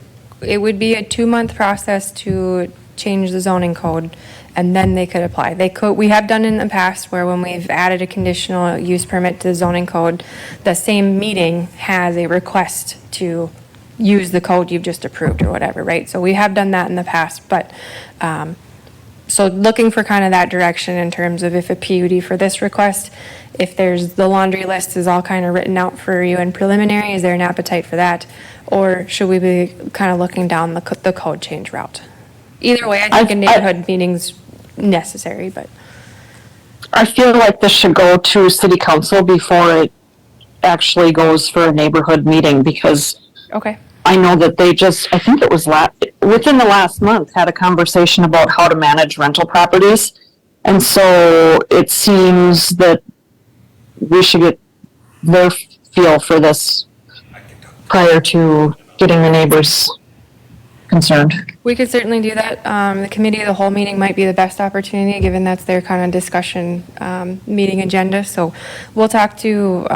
it would be a 2-month process to change the zoning code, and then they could apply. We have done in the past where when we've added a conditional use permit to the zoning code, the same meeting has a request to use the code you've just approved or whatever, right? So we have done that in the past, but, so looking for kind of that direction in terms of if a PUD for this request, if there's, the laundry list is all kind of written out for you in preliminary, is there an appetite for that? Or should we be kind of looking down the code change route? Either way, I think a neighborhood meeting's necessary, but. I feel like this should go to city council before it actually goes for a neighborhood meeting, because Okay. I know that they I think it was within the last month, had a conversation about how to manage rental properties. And so it seems that we should get their feel for this prior to getting the neighbors concerned. We could certainly do that. The committee of the whole meeting might be the best opportunity, given that's their kind of discussion meeting agenda. So we'll talk to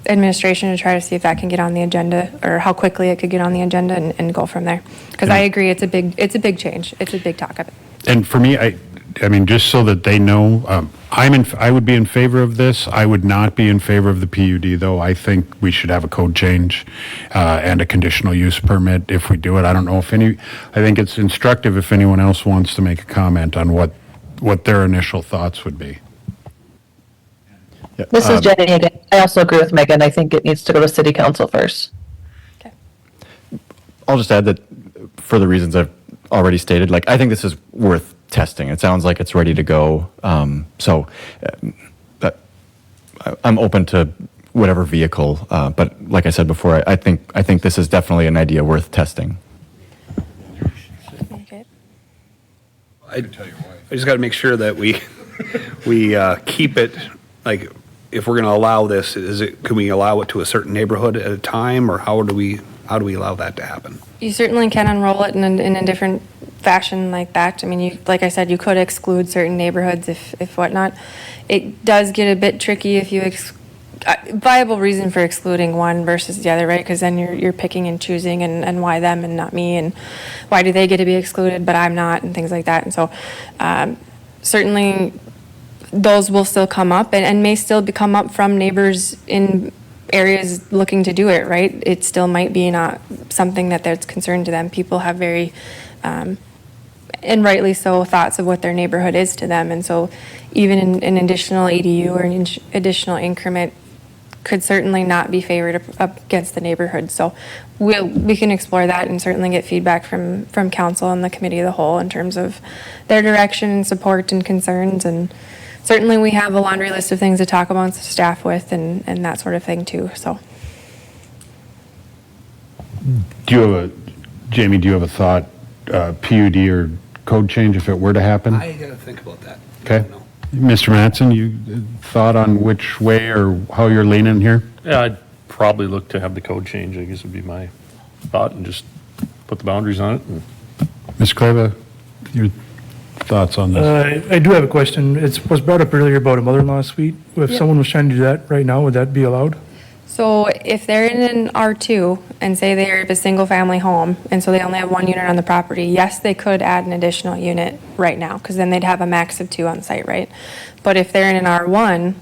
administration to try to see if that can get on the agenda, or how quickly it could get on the agenda, and go from there. Because I agree, it's a big change. It's a big talk of it. And for me, I mean, just so that they know, I would be in favor of this. I would not be in favor of the PUD, though. I think we should have a code change and a conditional use permit if we do it. I don't know if I think it's instructive if anyone else wants to make a comment on what their initial thoughts would be. This is Jenny again. I also agree with Megan. I think it needs to go to city council first. Okay. I'll just add that for the reasons I've already stated, like I think this is worth testing. It sounds like it's ready to go. So I'm open to whatever vehicle. But like I said before, I think this is definitely an idea worth testing. Okay. I just got to make sure that we keep it, like, if we're going to allow this, can we allow it to a certain neighborhood at a time, or how do we allow that to happen? You certainly can unroll it in a different fashion like that. I mean, like I said, you could exclude certain neighborhoods if whatnot. It does get a bit tricky if you viable reason for excluding one versus the other, right? Because then you're picking and choosing, and why them and not me, and why do they get to be excluded but I'm not, and things like that. And so certainly those will still come up, and may still come up from neighbors in areas looking to do it, right? It still might be not something that's concerned to them. People have very, and rightly so, thoughts of what their neighborhood is to them. And so even an additional ADU or an additional increment could certainly not be favored up against the neighborhood. So we can explore that and certainly get feedback from council and the committee of the whole in terms of their direction and support and concerns. And certainly we have a laundry list of things to talk about staff with and that sort of thing too, so. Jamie, do you have a thought, PUD or code change if it were to happen? I got to think about that. Okay. Mr. Mattson, you thought on which way or how you're leaning here? Yeah, I'd probably look to have the code change, I guess would be my thought, and just put the boundaries on it. And Ms. Kleva, your thoughts on this? I do have a question. It was brought up earlier about a mother-in-law suite. If Yep. someone was trying to do that right now, would that be allowed? So if they're in an R2 and say they're a single-family home, and so they only have one unit on the property, yes, they could add an additional unit right now, because then they'd have a max of 2 on site, right? But if they're in an R1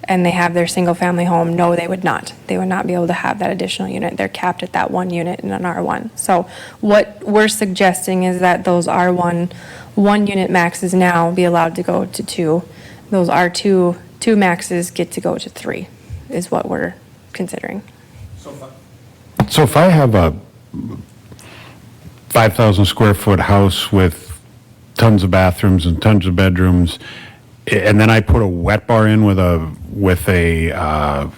and they have their single-family home, no, they would not. They would not be able to have that additional unit. They're capped at that 1 unit in an R1. So what we're suggesting is that those R1 1-unit maxes now be allowed to go to 2. Those R2 2 maxes get to go to 3, is what we're considering. So if I have a 5,000 square foot house with tons of bathrooms and tons of bedrooms, and then I put a wet bar in with a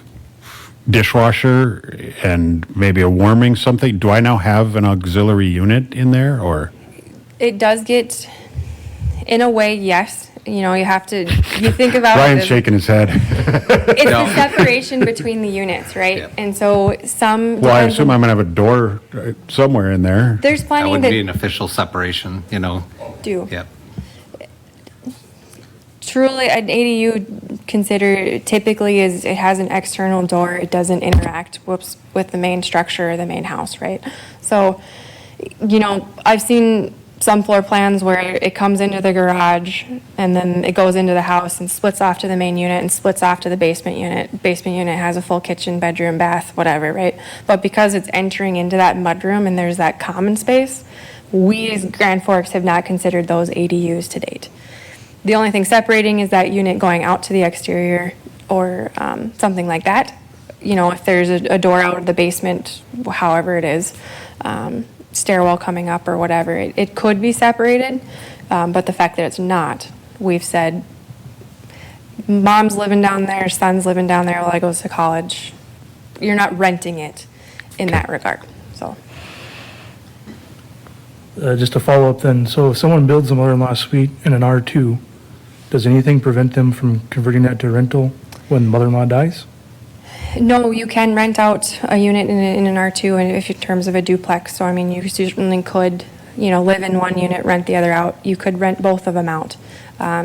dishwasher and maybe a warming something, do I now have an auxiliary unit in there, or? It does get, in a way, yes. You know, you have to, you think about it. Brian's as- shaking his head. It's the separation between the units, right? Yeah. And so some. Well, I depends assume on- I'm gonna have a door somewhere in there. There's That plenty would be an that official separation, you know? do. Yep. Truly, an ADU typically is, it has an external door. It doesn't interact with the main structure or the main house, right? So, you know, I've seen some floor plans where it comes into the garage and then it goes into the house and splits off to the main unit and splits off to the basement unit. Basement unit has a full kitchen, bedroom, bath, whatever, right? But because it's entering into that mudroom and there's that common space, we as Grand Forks have not considered those ADUs to date. The only thing separating is that unit going out to the exterior or something like that. You know, if there's a door out of the basement, however it is, stairwell coming up or whatever, it could be separated. But the fact that it's not, we've said, mom's living down there, son's living down there while I goes to college. You're not renting it in that regard, so. Just to follow up then, so if someone builds a mother-in-law suite in an R2, does anything prevent them from converting that to rental when mother-in-law dies? No, you can rent out a unit in an R2 and if in terms of a duplex. So I mean, you certainly could, you know, live in one unit, rent the other out. You could rent both of them out.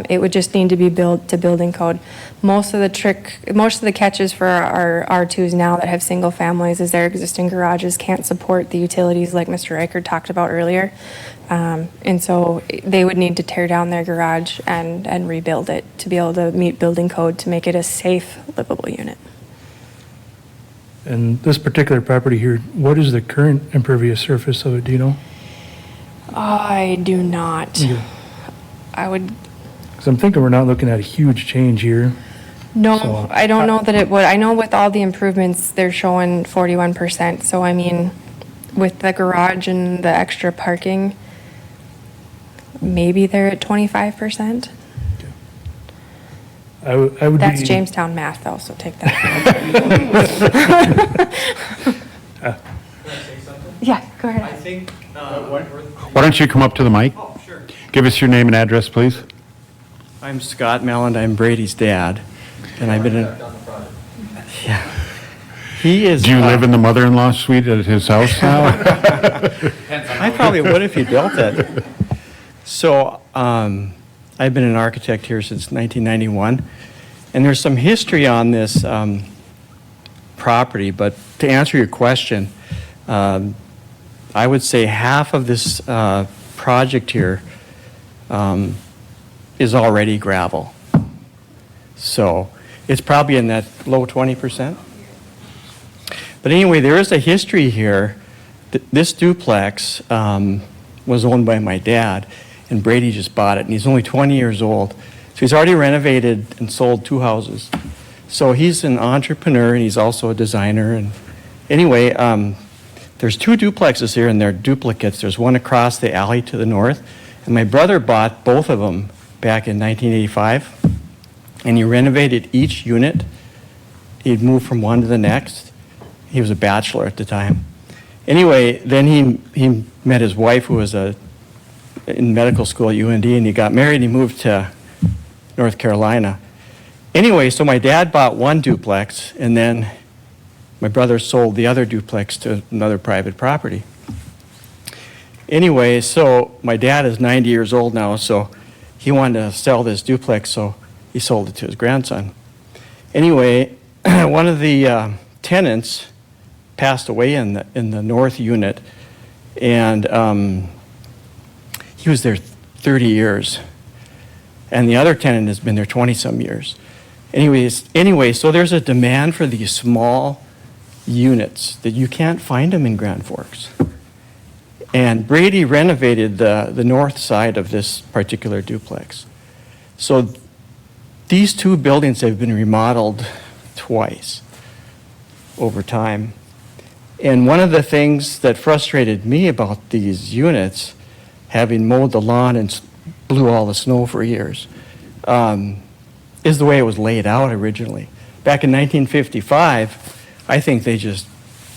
It would just need to be built to building code. Most of the catches for our R2s now that have single families is their existing garages can't support the utilities like Mr. Reichert talked about earlier. And so they would need to tear down their garage and rebuild it to be able to meet building code to make it a safe, livable unit. And this particular property here, what is the current impervious surface of it, do you know? I do not. Yeah. I would, Because I'm thinking we're not looking at a huge change here. no, So- I don't know that it would. I know with all the improvements, they're showing 41%. So I mean, with the garage and the extra parking, maybe they're at 25%. I would That's be- Jamestown math though, so take that. Can I say something? Yeah, go I ahead. think, Why don't you come up to the mic? oh, sure. Give us your name and address, please. I'm Scott Melland, I'm Brady's dad, and I've been in, Down the front. yeah. He is. Do you live in the mother-in-law suite at his house now? I probably would if he built it. So, I've been an architect here since 1991, and there's some history on this property, but to answer your question, I would say half of this project here is already gravel. So it's probably in that low 20%. But anyway, there is a history here. This duplex was owned by my dad, and Brady just bought it, and he's only 20 years old. So he's already renovated and sold 2 houses. So he's an entrepreneur, and he's also a designer. And anyway, there's 2 duplexes here, and they're duplicates. There's one across the alley to the north, and my brother bought both of them back in 1985, and he renovated each unit. He'd moved from one to the next. He was a bachelor at the time. Anyway, then he met his wife, who was in medical school at UND, and he got married and he moved to North Carolina. Anyway, so my dad bought one duplex, and then my brother sold the other duplex to another private property. Anyway, so my dad is 90 years old now, so he wanted to sell this duplex, so he sold it to his grandson. Anyway, one of the tenants passed away in the north unit, and he was there 30 years, and the other tenant has been there 20-some years. Anyway, so there's a demand for these small units that you can't find them in Grand Forks. And Brady renovated the north side of this particular duplex. So these two buildings have been remodeled twice over time. And one of the things that frustrated me about these units, having mowed the lawn and blew all the snow for years, is the way it was laid out originally. Back in 1955, I think they just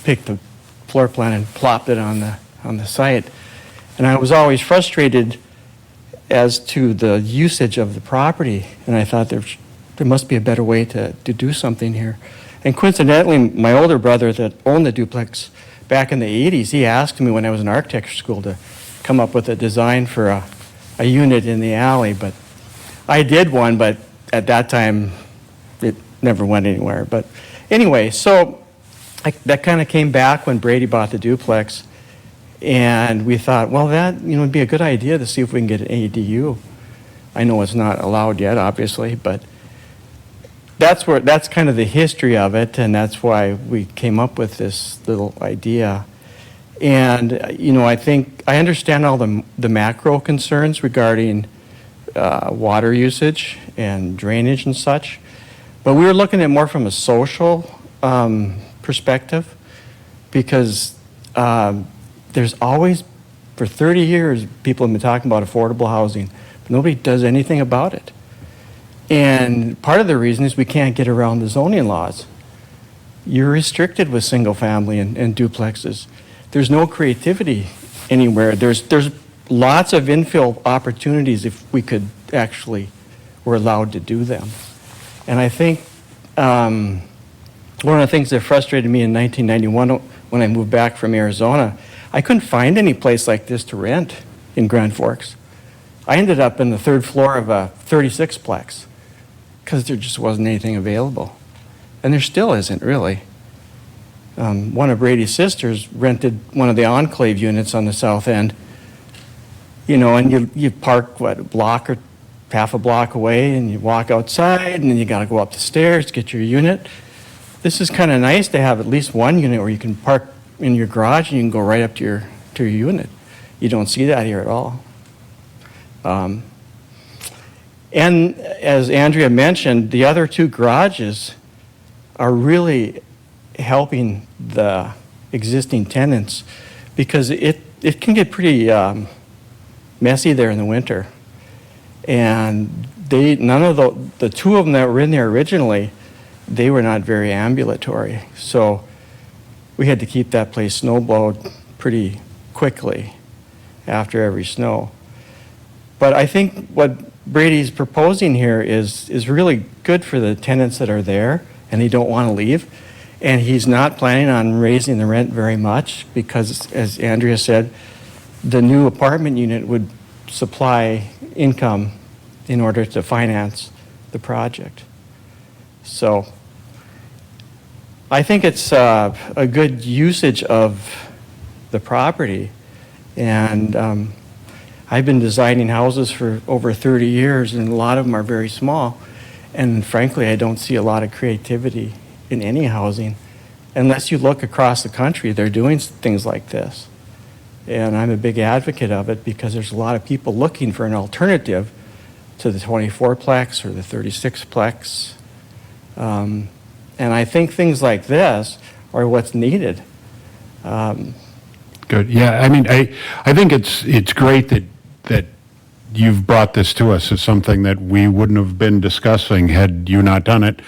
picked the floor plan and plopped it on the site. And I was always frustrated as to the usage of the property, and I thought there must be a better way to do something here. And coincidentally, my older brother that owned the duplex back in the 80s, he asked me when I was in architecture school to come up with a design for a unit in the alley, but I did one, but at that time, it never went anywhere. But anyway, so that kind of came back when Brady bought the duplex, and we thought, well, that would be a good idea to see if we can get an ADU. I know it's not allowed yet, obviously, but that's kind of the history of it, and that's why we came up with this little idea. And I think I understand all the macro concerns regarding water usage and drainage and such, but we were looking at more from a social perspective, because there's always, for 30 years, people have been talking about affordable housing, but nobody does anything about it. And part of the reason is we can't get around the zoning laws. You're restricted with single family and duplexes. There's no creativity anywhere. There's lots of infill opportunities if we could actually were allowed to do them. And I think one of the things that frustrated me in 1991 when I moved back from Arizona, I couldn't find any place like this to rent in Grand Forks. I ended up in the third floor of a 36-plex because there just wasn't anything available. And there still isn't, really. One of Brady's sisters rented one of the Enclave units on the south end, and you park, a block or half a block away, and you walk outside, and then you got to go up the stairs to get your unit. This is kind of nice to have at least one unit where you can park in your garage and you can go right up to your unit. You don't see that here at all. And as Andrea mentioned, the other two garages are really helping the existing tenants, because it can get pretty messy there in the winter. And none of the two of them that were in there originally, they were not very ambulatory. So we had to keep that place snowblowed pretty quickly after every snow. But I think what Brady's proposing here is really good for the tenants that are there and they don't want to leave. And he's not planning on raising the rent very much because, as Andrea said, the new apartment unit would supply income in order to finance the project. So I think it's a good usage of the property. And I've been designing houses for over 30 years, and a lot of them are very small. And frankly, I don't see a lot of creativity in any housing. Unless you look across the country, they're doing things like this. And I'm a big advocate of it because there's a lot of people looking for an alternative to the 24-plex or the 36-plex. And I think things like this are what's needed. Good. Yeah, I mean, I think it's great that you've brought this to us as something that we wouldn't have been discussing had you not done it.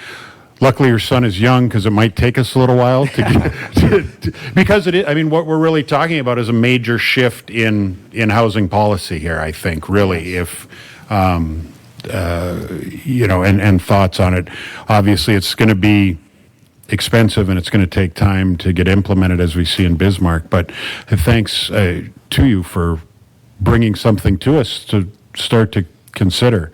Luckily, your son is young, because it might take us a little while to get, because it is, I mean, what we're really talking about is a major shift in housing policy here, I think, really, if, and thoughts on it. Obviously, it's going to be expensive and it's going to take time to get implemented, as we see in Bismarck, but thanks to you for bringing something to us to start to consider.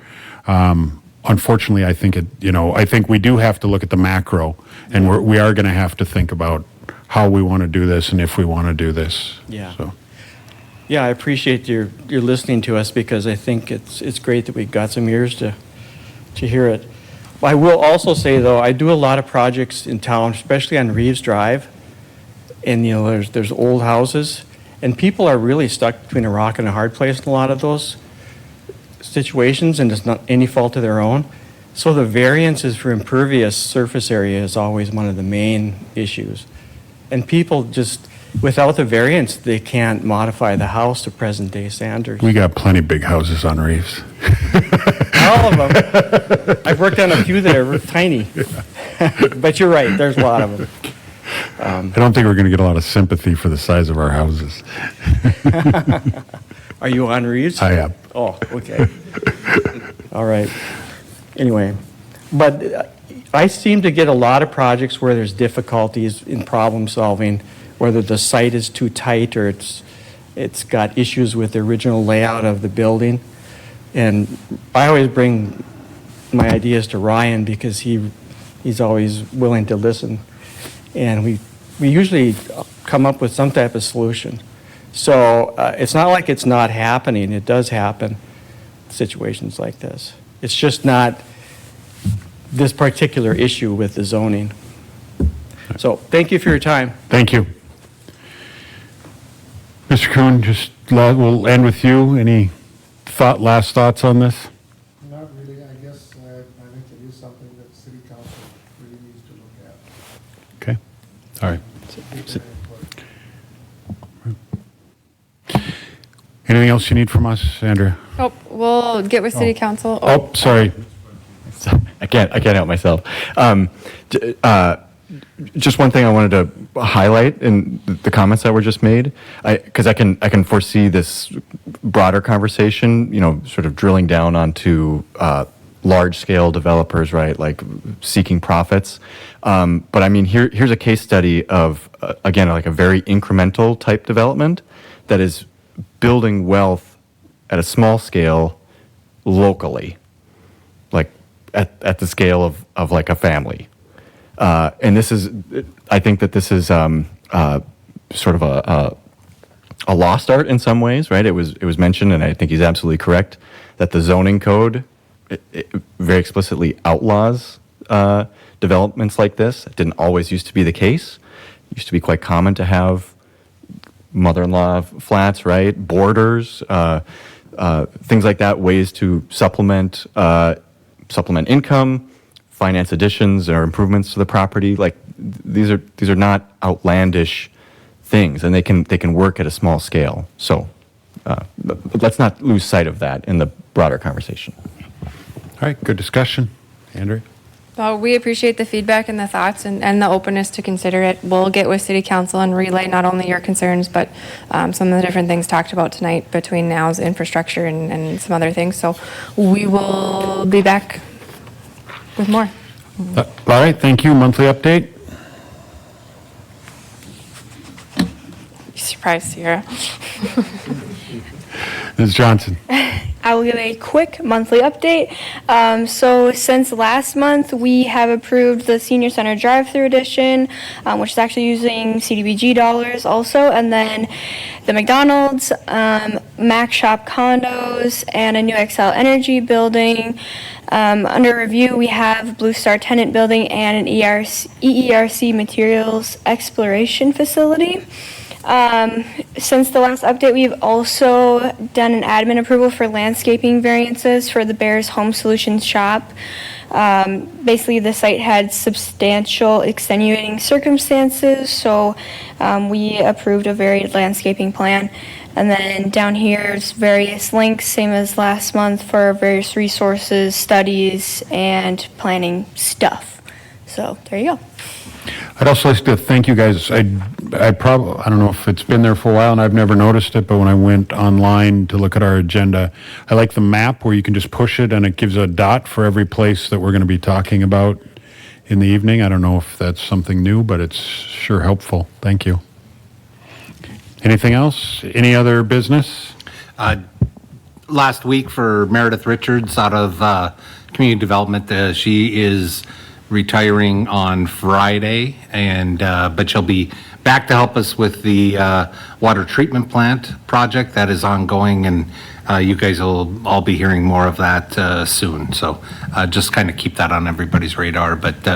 unfortunately, I think I think we do have to look at the macro, and we are going to have to think about how we want to do this and if we want to do this. Yeah. So, Yeah, I appreciate your listening to us because I think it's great that we got some ears to hear it. I will also say though, I do a lot of projects in town, especially on Reeves Drive, and there's old houses, and people are really stuck between a rock and a hard place in a lot of those situations, and it's not any fault of their own. So the variances for impervious surface area is always one of the main issues. And people just, without the variance, they can't modify the house to present day standards. we got plenty big houses on Reeves. All of them. I've worked on a few that are tiny. But you're right, there's a lot of them. I don't think we're going to get a lot of sympathy for the size of our houses. Are you on Reeves? I am. Oh, okay. All right. Anyway, but I seem to get a lot of projects where there's difficulties in problem solving, whether the site is too tight or it's got issues with the original layout of the building. And I always bring my ideas to Ryan because he's always willing to listen. And we usually come up with some type of solution. So it's not like it's not happening. It does happen, situations like this. It's just not this particular issue with the zoning. So thank you for your time. Thank you. Mr. Kuhn, we'll end with you. Any last thoughts on this? Not really. I guess I think it is something that the city council really needs to look at. Okay. All right. Anything else you need from us, Andrea? Oh, we'll get with city council. Oh, sorry. I can't help myself. Just one thing I wanted to highlight in the comments that were just made, because I can foresee this broader conversation, sort of drilling down onto large-scale developers, right, like seeking profits. But I mean, here's a case study of, again, like a very incremental type development that is building wealth at a small scale locally, like at the scale of like a family. And this is, I think that this is sort of a lost art in some ways, right? It was mentioned, and I think he's absolutely correct, that the zoning code it very explicitly outlaws developments like this. It didn't always used to be the case. It used to be quite common to have mother-in-law flats, right? Borders, things like that, ways to supplement income, finance additions or improvements to the property. Like these are not outlandish things, and they can work at a small scale. So let's not lose sight of that in the broader conversation. All right, good discussion. Andrea? Well, we appreciate the feedback and the thoughts and the openness to consider it. We'll get with city council and relay not only your concerns, but some of the different things talked about tonight between now's infrastructure and some other things. So we will be back with more. All right, thank you. Monthly update? Surprise, Sierra. Ms. Johnson? I will give a quick monthly update. So since last month, we have approved the Senior Center Drive-Thru Edition, which is actually using CDBG dollars also, and then the McDonald's, Mac Shop condos, and a new Xcel Energy building. Under review, we have Blue Star Tenant Building and an EERC Materials Exploration Facility. Since the last update, we've also done an admin approval for landscaping variances for the Bears Home Solutions shop. Basically, the site had substantial extenuating circumstances, so we approved a varied landscaping plan. And then down here is various links, same as last month, for various resources, studies, and planning stuff. So there you go. I'd also like to thank you guys. I don't know if it's been there for a while and I've never noticed it, but when I went online to look at our agenda, I like the map where you can just push it and it gives a dot for every place that we're going to be talking about in the evening. I don't know if that's something new, but it's sure helpful. Thank you. Anything else? Any other business? Last week for Meredith Richards out of community development. She is retiring on Friday, and but she'll be back to help us with the water treatment plant project that is ongoing, and you guys will all be hearing more of that soon. So just kind of keep that on everybody's radar. But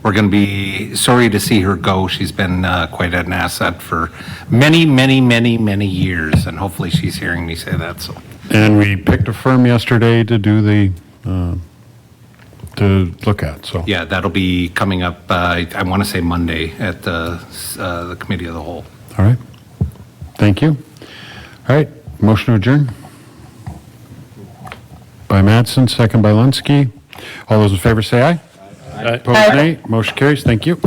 we're going to be sorry to see her go. She's been quite an asset for many, many, many, many years, and hopefully she's hearing me say that. So. And we picked a firm yesterday to do the, to look at, so. Yeah, that'll be coming up, I want to say Monday at the Committee of the Whole. All right. Thank you. All right, motion to adjourn. By Mattson, second by Lunsky. All those in favor say aye. Aye. Opposed, nay. Motion carries. Thank you.